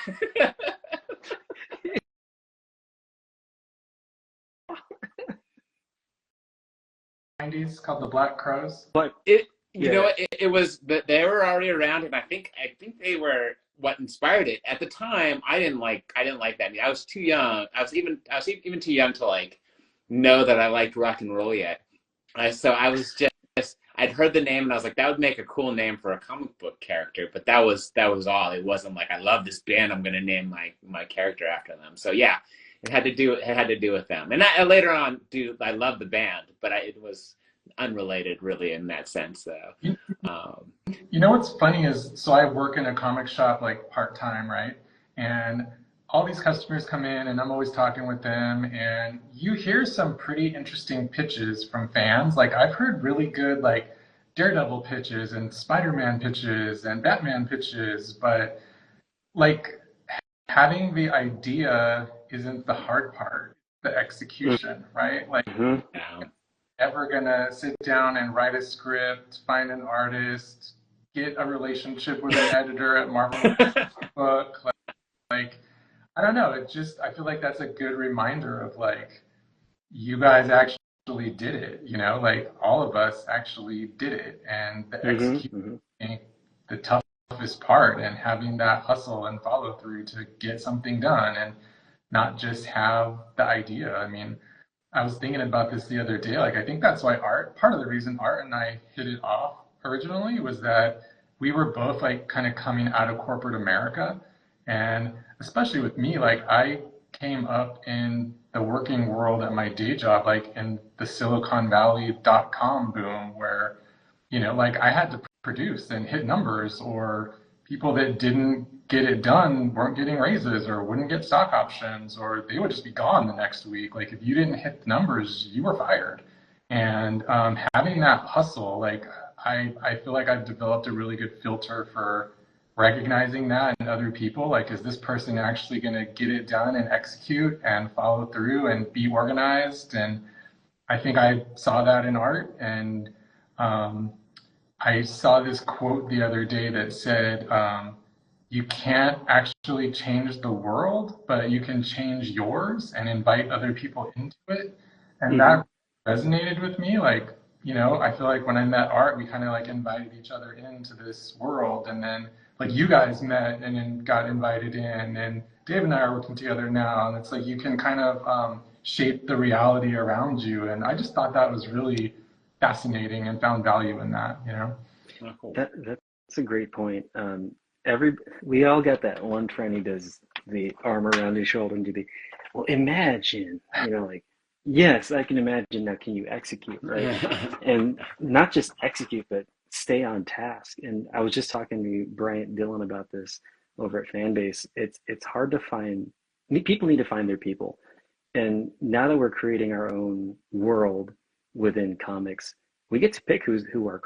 90s called the Black Crows. But you yeah, know, it was that they were already around, and I think they were what inspired it. At the time, I didn't like that. I was too young. I was even too young to like know that I liked rock and roll yet. So I was just I'd heard the name and I was like, that would make a cool name for a comic book character. But that was all. It wasn't like I love this band, I'm gonna name my character after them. So yeah, it had to do with them. And later on, I love the band, but it was unrelated really in that sense though. You know what's funny is, so I work in a comic shop like part-time, right? And all these customers come in and I'm always talking with them, and you hear some pretty interesting pitches from fans. Like I've heard really good like Daredevil pitches and Spider-Man pitches and Batman pitches, but like having the idea isn't the hard part, the execution, right? Like mm-hmm. Yeah. ever gonna sit down and write a script, find an artist, get a relationship with an editor at Marvel book. Like I don't know. I feel like that's a good reminder of like, you guys actually did it, you know, like all of us actually did it. And the execution, the toughest part, and having that hustle and follow through to get something done and not just have the idea. I mean, I was thinking about this the other day. Like, I think that's why part of the reason Art and I hit it off originally was that we were both like kind of coming out of corporate America. And especially with me, like I came up in the working world at my day job, like in the Silicon Valley .com boom, where, you know, like I had to produce and hit numbers, or people that didn't get it done weren't getting raises or wouldn't get stock options, or they would just be gone the next week. Like if you didn't hit the numbers, you were fired. And having that hustle, like I feel like I've developed a really good filter for recognizing that in other people. Like, is this person actually going to get it done and execute and follow through and be organized? And I think I saw that in Art. And I saw this quote the other day that said, you can't actually change the world, but you can change yours and invite other people into it. And that resonated with me. Like, you know, I feel like when I met Art, we kind of like invited each other into this world. And then like you guys met and then got invited in, and Dave and I are working together now. And it's like you can kind of shape the reality around you. And I just thought that was really fascinating and found value in that, you know? Oh, cool. That's a great point. We all got that one friend who does the arm around his shoulder and do the, well, imagine, you know, like, yes, I can imagine. Now, can you execute, right? And not just execute, but stay on task. And I was just talking to Bryant Dillon about this over at Fanbase. It's hard to find, people need to find their people. And now that we're creating our own world within comics, we get to pick who our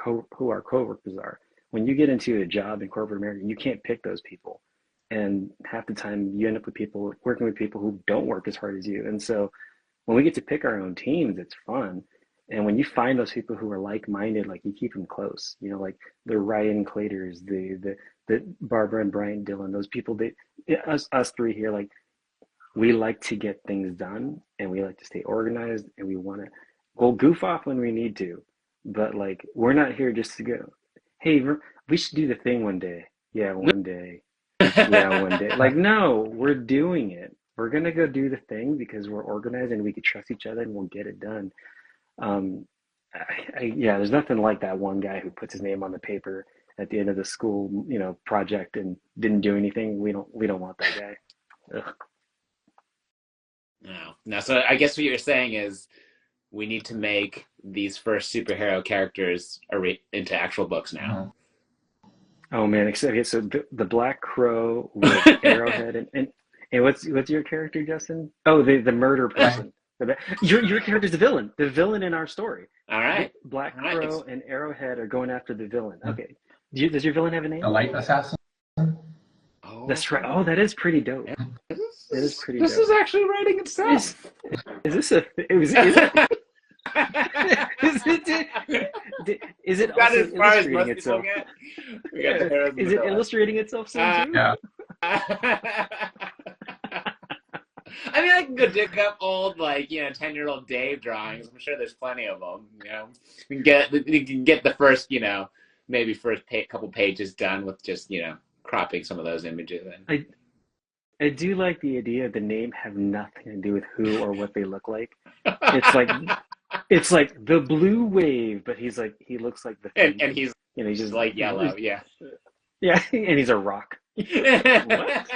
coworkers are. When you get into a job in corporate America, you can't pick those people. And half the time you end up working with people who don't work as hard as you. And so when we get to pick our own teams, it's fun. And when you find those people who are like-minded, like you keep them close, you know, like the Ryan Claters, the Barbara and Bryant Dillon, those people, us three here, like we like to get things done and we like to stay organized and we want to go goof off when we need to. But like, we're not here just to go, hey, we should do the thing one day. Yeah, one day. Yeah, one day. Like, no, we're doing it. We're going to go do the thing because we're organized and we can trust each other and we'll get it done. Yeah, there's nothing like that one guy who puts his name on the paper at the end of the school, you know, project and didn't do anything. We don't want that guy. Ugh. No. So I guess what you're saying is we need to make these first superhero characters into actual books now. Oh man, okay, so the Black Crow with Arrowhead and what's your character, Justin? Oh, the murder person. Your character's the villain in our story. All right. Black Crow and Arrowhead are going after the villain. Okay. Does your villain have a name? The Light Assassin. Oh, that's right. Oh, that is pretty dope. This is actually writing itself. Is this a? Is it also illustrating itself? Is it illustrating itself soon too? Yeah. I mean, I can go dig up old, 10-year-old Dave drawings. I'm sure there's plenty of them. You can get the first, maybe first couple pages done with just, cropping some of those images in. I do like the idea of the name have nothing to do with who or what they look like. It's like the Blue Wave, but he looks like the thing. And he's he's just like yellow, yeah. Yeah, and he's a rock. What?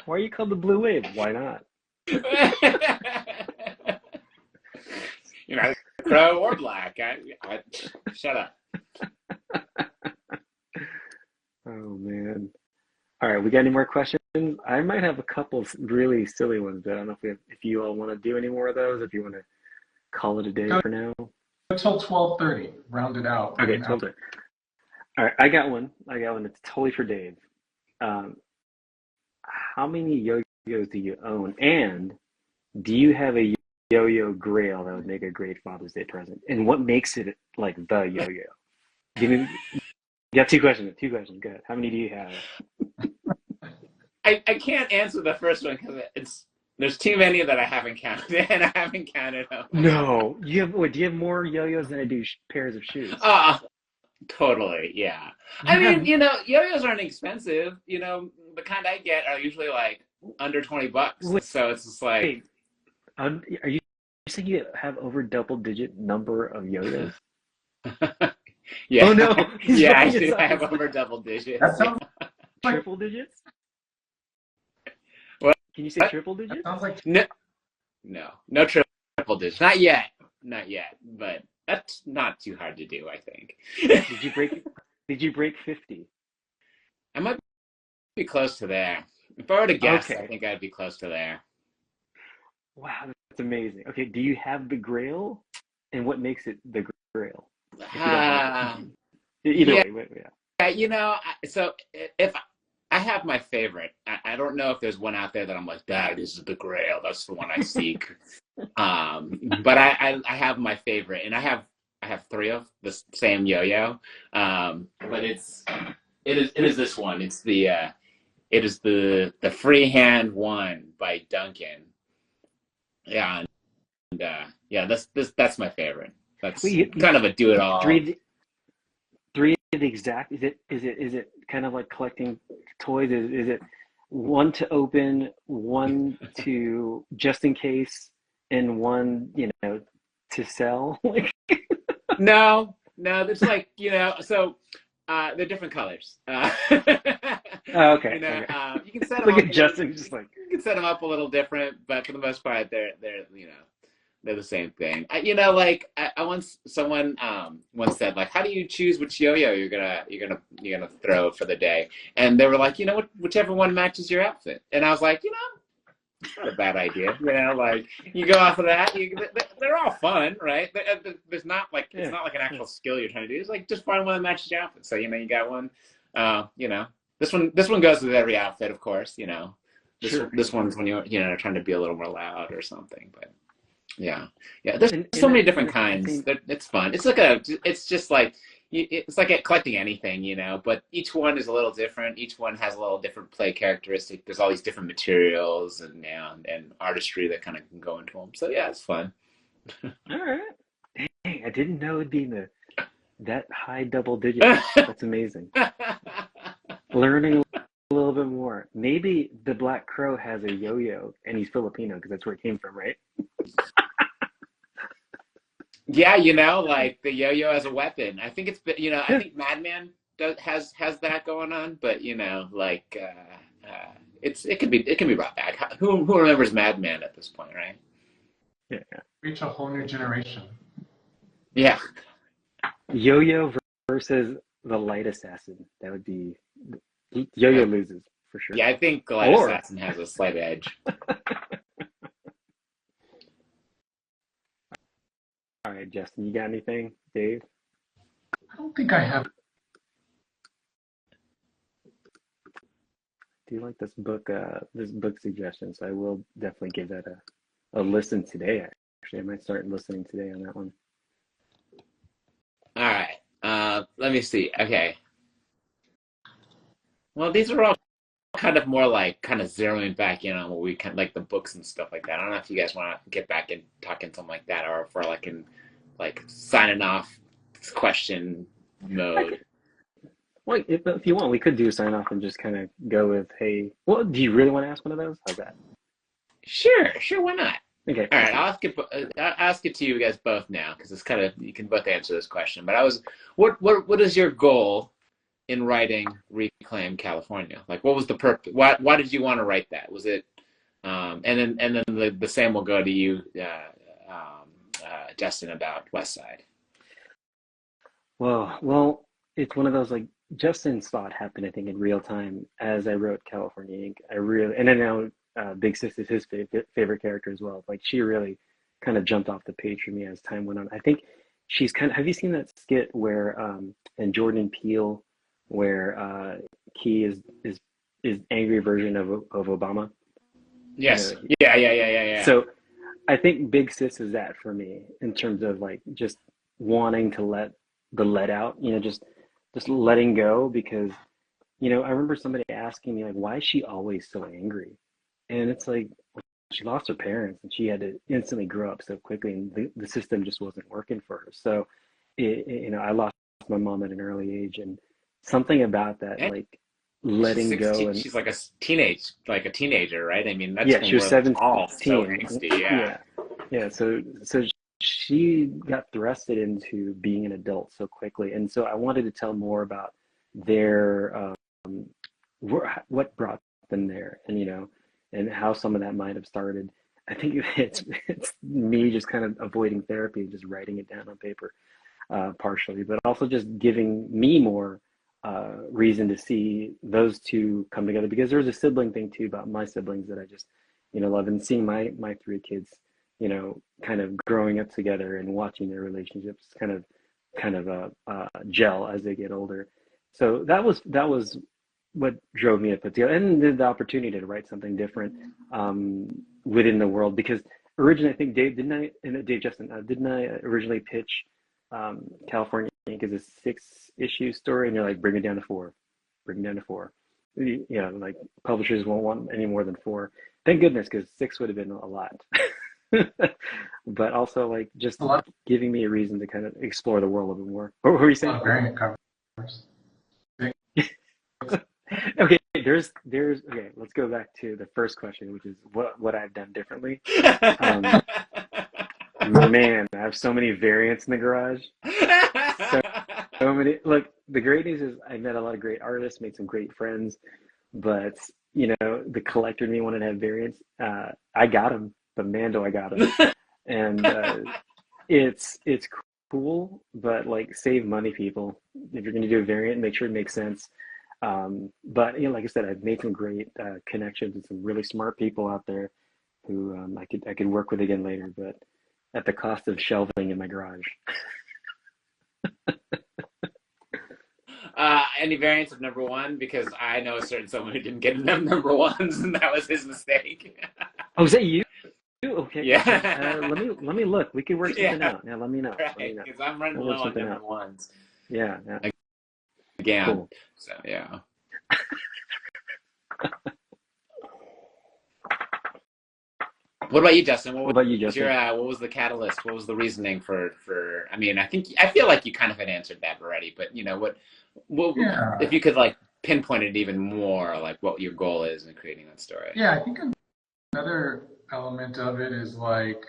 Why are you called the Blue Wave? Why not? Crow or black. I shut up. Oh man. All right, we got any more questions? I might have a couple of really silly ones, but I don't know if you all want to do any more of those, if you want to call it a day for now. Until 12:30, round it out. Okay, 12:30. All right, I got one. It's totally for Dave. How many yo-yos do you own? And do you have a yo-yo grail that would make a great Father's Day present? And what makes it like the yo-yo? You got two questions. Go ahead. How many do you have? I can't answer the first one because there's too many that I haven't counted, and I haven't counted them. No, do you have more yo-yos than I do pairs of shoes? Totally, yeah. I mean, yo-yos aren't expensive. The kind I get are usually like under $20. So it's just like. Wait, are you saying you have over double-digit number of yo-yos? Yeah. Oh no. Yeah, I do. I have over double digits. That sounds like triple digits? What? Can you say triple digits? That sounds like no triple digits. Not yet. But that's not too hard to do, I think. Did you break 50? I might be close to there. If I were to guess, Okay. I think I'd be close to there. Wow, that's amazing. Okay, do you have the Grail? And what makes it the Grail? Either way, yeah. So if I have my favorite, I don't know if there's one out there that I'm like, that is the Grail. That's the one I seek. But I have my favorite, and I have three of the same yo-yo. But it is this one. It is the Freehand One by Duncan. Yeah, and that's my favorite. That's kind of a do-it-all. Three of the exact. Is it kind of like collecting toys? Is it one to open, one to just in case, and one to sell? No, it's like so. They're different colors. Okay. You can set them Look up at Justin, just like you can set them up a little different, but for the most part, they're the same thing. Someone once said, like, how do you choose which yo-yo you're gonna throw for the day? And they were like, whichever one matches your outfit. And I was like, not a bad idea. Like you go off of that. They're all fun, right? There's not like it's not like an actual skill you're trying to do. It's like just find one that matches your outfit. So you got one. This one goes with every outfit, of course. This one's when you're trying to be a little more loud or something. But yeah. There's so many different kinds. It's fun. It's just like. It's like collecting anything, but each one is a little different. Each one has a little different play characteristic. There's all these different materials and artistry that kind of can go into them. So yeah, it's fun. All right. Dang, I didn't know it'd be in that high double digits. That's amazing. Learning a little bit more. Maybe the Black Crow has a yo-yo and he's Filipino because that's where it came from, right? Yeah, like the yo-yo as a weapon. I think I think Madman has that going on, but it can be brought back. Who remembers Madman at this point, right? Yeah, reach a whole new generation. Yeah. Yo-Yo versus the Light Assassin. That would be Yo-Yo loses for sure. Yeah, I think the Light Assassin has a slight edge. All right, Justin, you got anything? Dave? I don't think I have. Do you like this book suggestion? So I will definitely give that a listen today. Actually, I might start listening today on that one. All right. Let me see. Okay. Well, these are all kind of more like kind of zeroing back in on what we kind of, like the books and stuff like that. I don't know if you guys want to get back and talking something like that, or if we're like in like signing off question mode. Well, if you want, we could do a sign off and just kind of go with, hey, well, do you really want to ask one of those? How's that? Sure, why not? Okay. All right, I'll ask it to you guys both now because it's kind of you can both answer this question. But what is your goal in writing Reclaim California? Like, what was the purpose? Why did you want to write that? Was it, and then the same will go to you, Justin, about West Side. Well, it's one of those like Justin saw it happen, I think, in real time as I wrote California Inc. And then now Big Sis is his favorite character as well. Like she really kind of jumped off the page for me as time went on. I think she's kind of. Have you seen that skit where and Jordan Peele, where Key is angry version of Obama? Yes. Yeah. So I think Big Sis is that for me in terms of like just wanting to let out, just letting go, because I remember somebody asking me like, why is she always so angry? And it's like she lost her parents and she had to instantly grow up so quickly, and the system just wasn't working for her. So I lost my mom at an early age, and something about that, like letting she's 16, go. And she's like a teenager, right? I mean, that's yeah, she was 17. All so angsty, yeah. So she got thrusted into being an adult so quickly, and so I wanted to tell more about their what brought them there, and how some of that might have started. I think it's me just kind of avoiding therapy and just writing it down on paper, partially, but also just giving me more reason to see those two come together, because there was a sibling thing too about my siblings that I just love, and seeing my three kids kind of growing up together and watching their relationships kind of gel as they get older. So that was what drove me to put together, and the opportunity to write something different within the world. Because originally, I think Dave Justin, didn't I originally pitch California Inc. as a 6-issue story, and you're like, bring it down to 4. Like publishers won't want any more than 4. Thank goodness, because 6 would have been a lot. But also like just giving me a reason to kind of explore the world a bit more. What were you saying? Variant covers. Okay, there's okay, let's go back to the first question, which is what I've done differently. Man, I have so many variants in the garage. So many. Look, the great news is I met a lot of great artists, made some great friends, but the collector in me wanted to have variants. I got them, but man, do I got them. And it's cool, but like, save money, people. If you're going to do a variant, make sure it makes sense. But like I said, I've made some great connections with some really smart people out there who I could work with again later, but at the cost of shelving in my garage. Any variants of number 1? Because I know a certain someone who didn't get enough number 1s, and that was his mistake. Oh, is that you? Okay. Yeah. Let me look. We can work something out. Yeah, let me know. Right, because I'm running low on number 1s. Yeah. Again. Cool. So yeah. What about you, Justin? What was the catalyst? What was the reasoning for? I mean, I feel like you kind of had answered that already, but what if you could like pinpoint it even more, like what your goal is in creating that story? Yeah, I think another element of it is like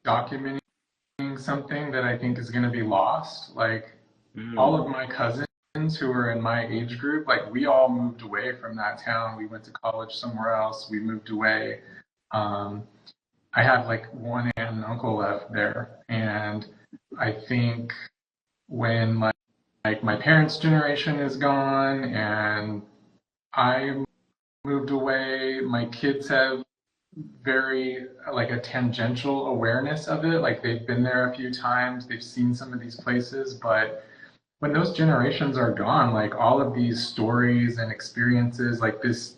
documenting something that I think is going to be lost. Like all of my cousins who were in my age group, like we all moved away from that town. We went to college somewhere else. We moved away. I have like one aunt and uncle left there, and I think when like my parents' generation is gone and I moved away, my kids have very like a tangential awareness of it. Like they've been there a few times, they've seen some of these places, but when those generations are gone, like all of these stories and experiences, like this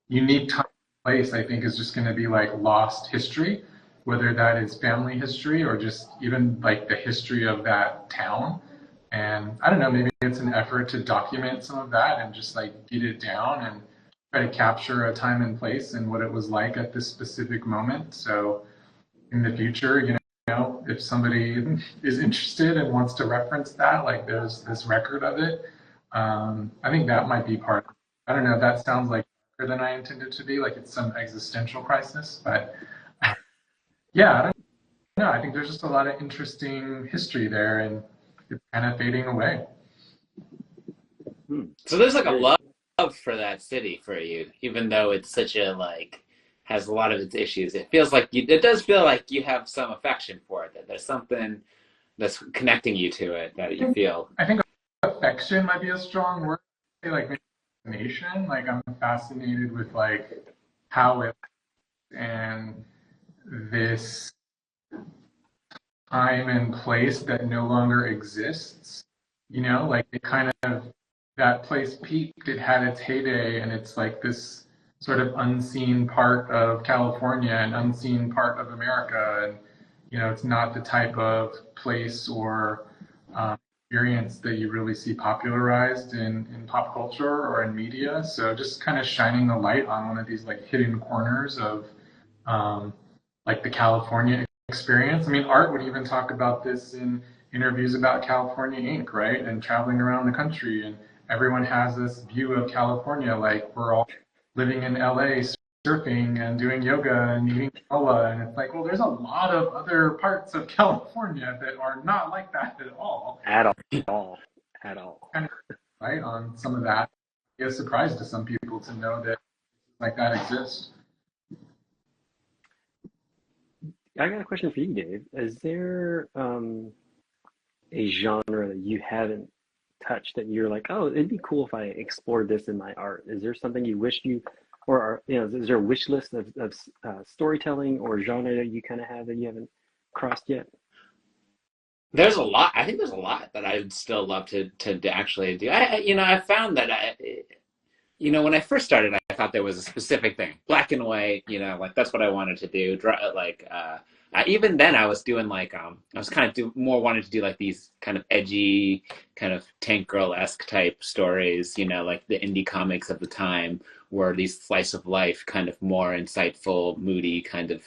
unique time and place, I think is just going to be like lost history, whether that is family history or just even like the history of that town. And I don't know, maybe it's an effort to document some of that and just like get it down and try to capture a time and place and what it was like at this specific moment. So in the future, if somebody is interested and wants to reference that, like there's this record of it. I think that might be part. I don't know if that sounds like darker than I intended to be, like it's some existential crisis, but yeah, I don't know. I think there's just a lot of interesting history there, and it's kind of fading away. So there's like a Very love cool. for that city for you, even though it's such a like has a lot of its issues. It feels like it does feel like you have some affection for it. That there's something that's connecting you to it that you feel. I think affection might be a strong word. Like maybe fascination. Like I'm fascinated with like how it and this time and place that no longer exists. Like it kind of, that place peaked, it had its heyday, and it's like this sort of unseen part of California and unseen part of America. And, it's not the type of place or experience that you really see popularized in pop culture or in media. So just kind of shining the light on one of these like hidden corners of um, like the California experience. I mean, Art would even talk about this in interviews about California Inc., right? And traveling around the country. And everyone has this view of California like we're all living in LA, surfing and doing yoga and eating granola. And it's like, well, there's a lot of other parts of California that are not like that at all. At all. At all. Kind of right on some of that. It's a surprise to some people to know that like that exists. I got a question for you, Dave. Is there a genre that you haven't touched that you're like, oh, it'd be cool if I explored this in my art? Is there something you wish you, or is there a wish list of storytelling or genre that you kind of have that you haven't crossed yet? There's a lot. I think there's a lot that I'd still love to actually do. I found that when I first started, I thought there was a specific thing, black and white. Like that's what I wanted to do. Even then, I was doing like I was kind of more wanting to do like these kind of edgy, kind of tank girl-esque type stories. Like the indie comics of the time were these slice of life, kind of more insightful, moody kind of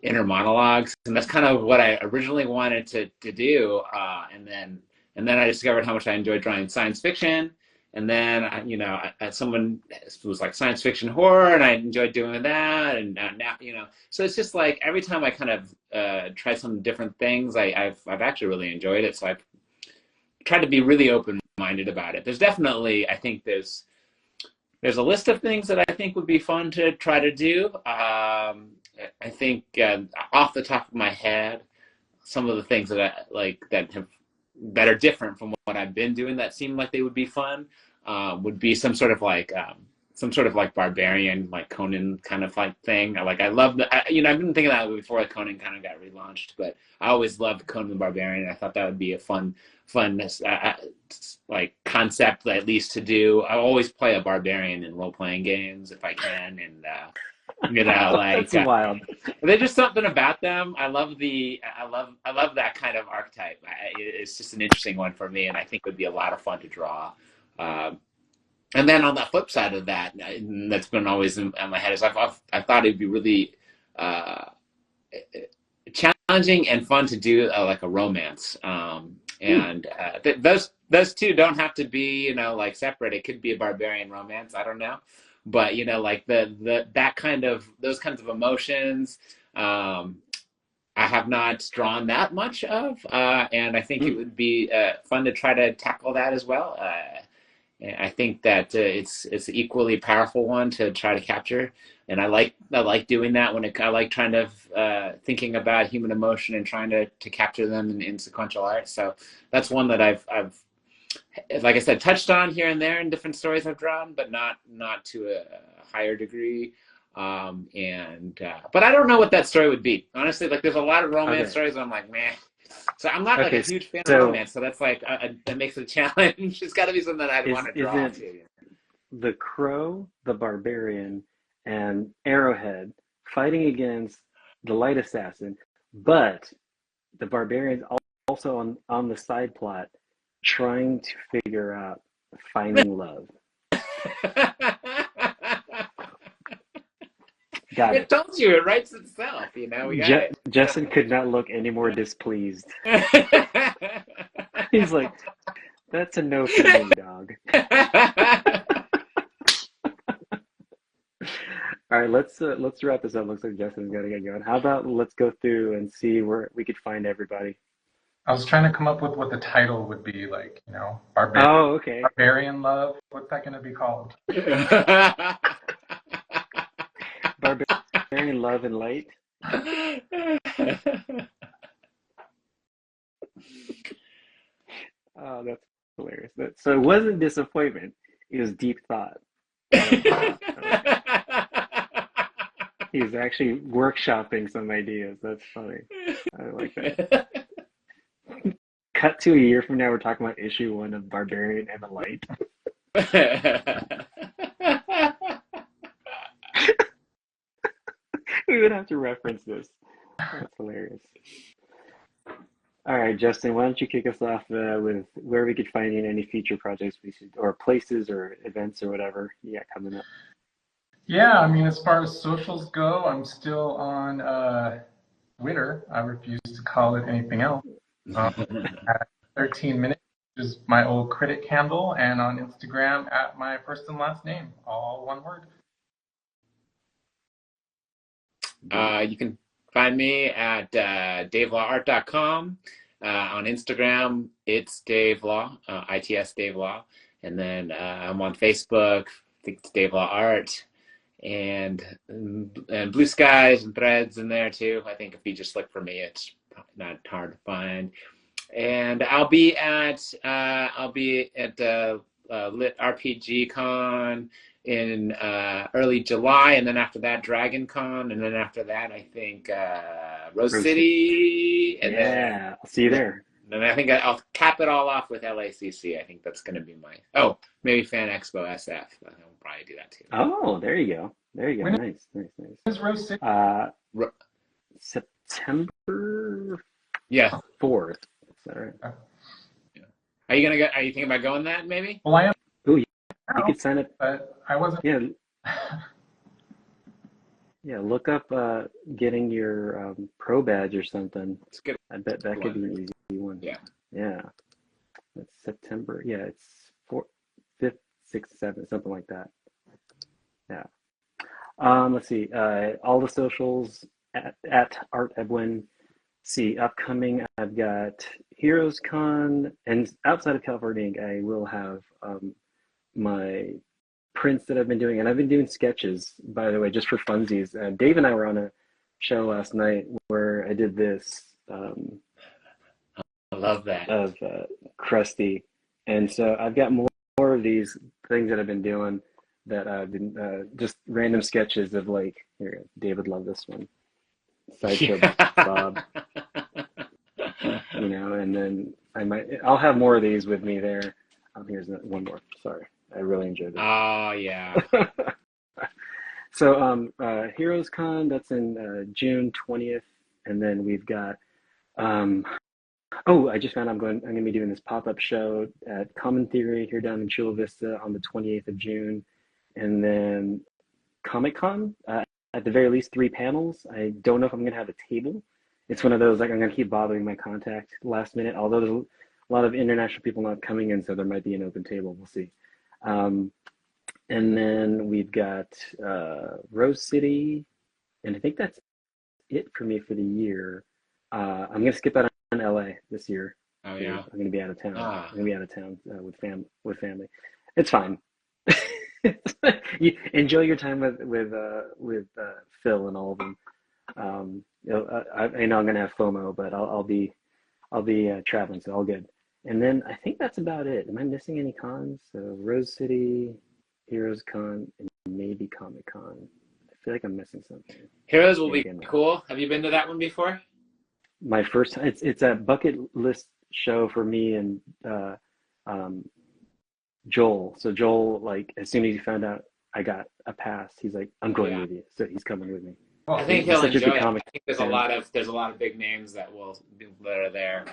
inner monologues, and that's kind of what I originally wanted to do. And then I discovered how much I enjoyed drawing science fiction. And then someone was like science fiction horror, and I enjoyed doing that. And now so it's just like every time I kind of try some different things, I've actually really enjoyed it. So I've tried to be really open minded about it. There's definitely, I think there's a list of things that I think would be fun to try to do. I think off the top of my head, some of the things that I like that are different from what I've been doing that seem like they would be fun would be some sort of like barbarian, like Conan kind of like thing. Like I love I've been thinking that before Conan kind of got relaunched, but I always loved Conan the Barbarian. I thought that would be a fun like concept at least to do. I always play a barbarian in role playing games if I can, and like That's wild. there's just something about them. I love that kind of archetype. It's just an interesting one for me, and I think it would be a lot of fun to draw. And then on the flip side of that, that's been always in my head is I thought it'd be really challenging and fun to do like a romance. And those two don't have to be like separate. It could be a barbarian romance. I don't know. But like that kind of those kinds of emotions, I have not drawn that much of, and I think it would be fun to try to tackle that as well. And I think that it's an equally powerful one to try to capture. And I like doing that I like trying to thinking about human emotion and trying to capture them in sequential art. So that's one that I've like I said, touched on here and there in different stories I've drawn, but not to a higher degree. But I don't know what that story would be. Honestly, like there's a lot of romance Okay. stories where I'm like, man. So I'm not like a Okay. huge fan of So romance, so that's like that makes it a challenge. It's got to be something that I'd want to draw isn't to. the Crow, the Barbarian, and Arrowhead fighting against the Light Assassin, but the Barbarian's also on the side plot trying to figure out finding love. Got It it. told you, it writes itself. You know, we got it. Justin could not look any more displeased. He's like, that's a no for me, dog. All right, let's wrap this up. Looks like Justin's got to get going. How about let's go through and see where we could find everybody. I was trying to come up with what the title would be, like, Oh, okay. Barbarian Love. What's that going to be called? Barbarian Love and Light. Oh, that's hilarious. So it wasn't disappointment. It was deep thought. He's actually workshopping some ideas. That's funny. I like that. Cut to a year from now, we're talking about issue 1 of Barbarian and the Light. We would have to reference this. That's hilarious. All right, Justin, why don't you kick us off with where we could find you in any future projects we should, or places or events or whatever you got coming up. Yeah, I mean, as far as socials go, I'm still on Twitter. I refuse to call it anything else. At 13 minutes, which is my old critic handle, and on Instagram at my first and last name, all one word. You can find me at davelawart.com. On Instagram, it's Dave Law, ITS Dave Law. And then I'm on Facebook, I think it's Dave Law Art. And Blue Skies and Threads in there too. I think if you just look for me, it's not hard to find. And I'll be at Lit RPG Con in early July, and then after that Dragon Con, and then after that I think Rose City, and yeah, I'll see you there. And I think I'll cap it all off with LACC. I think that's going to be maybe Fan Expo SF. I'll probably do that too. Oh, there you go. Nice. When is Rose City? September Yeah. 4th. Is that right? Yeah. Are you gonna go? Are you thinking about going that maybe? Well, I am. Ooh, you could sign up. But I wasn't. Yeah. Yeah, look up getting your pro badge or something. It's good. I bet that could be an easy one. Yeah. Yeah. It's September. Yeah, it's 4th, 5th, 6th, 7th, something like that. Yeah. Let's see. All the socials at Art Ebuen. See, upcoming, I've got Heroes Con, and outside of California, I will have my prints that I've been doing, and I've been doing sketches, by the way, just for funsies. Dave and I were on a show last night where I did this. I love that. Of Krusty, and so I've got more of these things that I've been doing that I've been just random sketches of like, here, David loved this one. Sideshow Bob. And then I'll have more of these with me there. Here's one more. Sorry, I really enjoyed it. Oh yeah. So Heroes Con, that's in June 20th, and then we've got I just found I'm going to be doing this pop-up show at Common Theory here down in Chula Vista on the 28th of June, and then Comic Con. At the very least, 3 panels. I don't know if I'm going to have a table. It's one of those, like, I'm going to keep bothering my contact last minute, although there's a lot of international people not coming in, so there might be an open table. We'll see. And then we've got Rose City, and I think that's it for me for the year. I'm going to skip out on LA this year. Oh yeah. I'm going to be out of town. Ah. I'm going to be out of town with family. It's fine. You enjoy your time with Phil and all of them. I know I'm gonna have FOMO, but I'll be traveling, so all good. And then I think that's about it. Am I missing any cons? So Rose City, Heroes Con, and maybe Comic Con. I feel like I'm missing something. Heroes will be Maybe I'm not. cool. Have you been to that one before? My first, it's a bucket list show for me and um, Joel. So Joel, like, as soon as he found out I got a pass, he's like, "I'm going Yeah. with you." So he's coming with me. I think He's he'll such a enjoy big it. comic I think there's a fan. lot of big names that are there.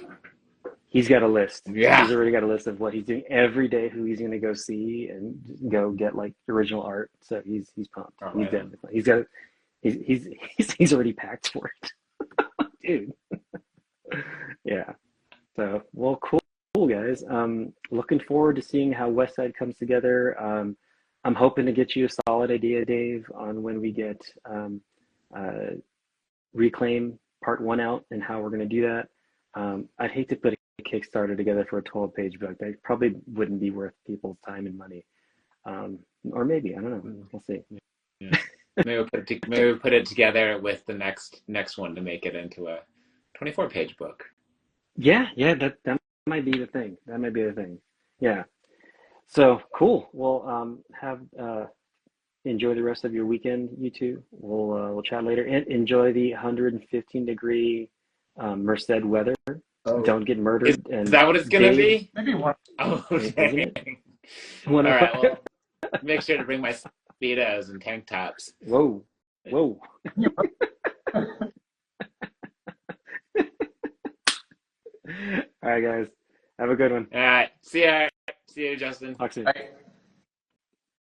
He's got a list. Yeah. He's already got a list of what he's doing every day, who he's going to go see and go get like original art. So he's pumped. Oh, He's right dead. on. He's got he's already packed for it, dude. Yeah. So well, cool guys. Looking forward to seeing how West Side comes together. I'm hoping to get you a solid idea, Dave, on when we get uh, Reclaim Part One out and how we're going to do that. I'd hate to put a Kickstarter together for a 12-page book. That probably wouldn't be worth people's time and money. Or maybe, I don't know. We'll see. Yeah. Maybe we'll put it together with the next one to make it into a 24-page book. Yeah, that might be the thing. That might be the thing. Yeah. So cool. Well, have enjoy the rest of your weekend, you two. We'll chat later. And enjoy the 115-degree Merced weather. Oh. Don't get Is murdered. And that what it's gonna Dave, be? Maybe one. Oh, isn't okay. it? All right. Well, make sure to bring my speedos and tank tops. Whoa. All right, guys. Have a good one. All right. See you, Justin. Talk soon. Right.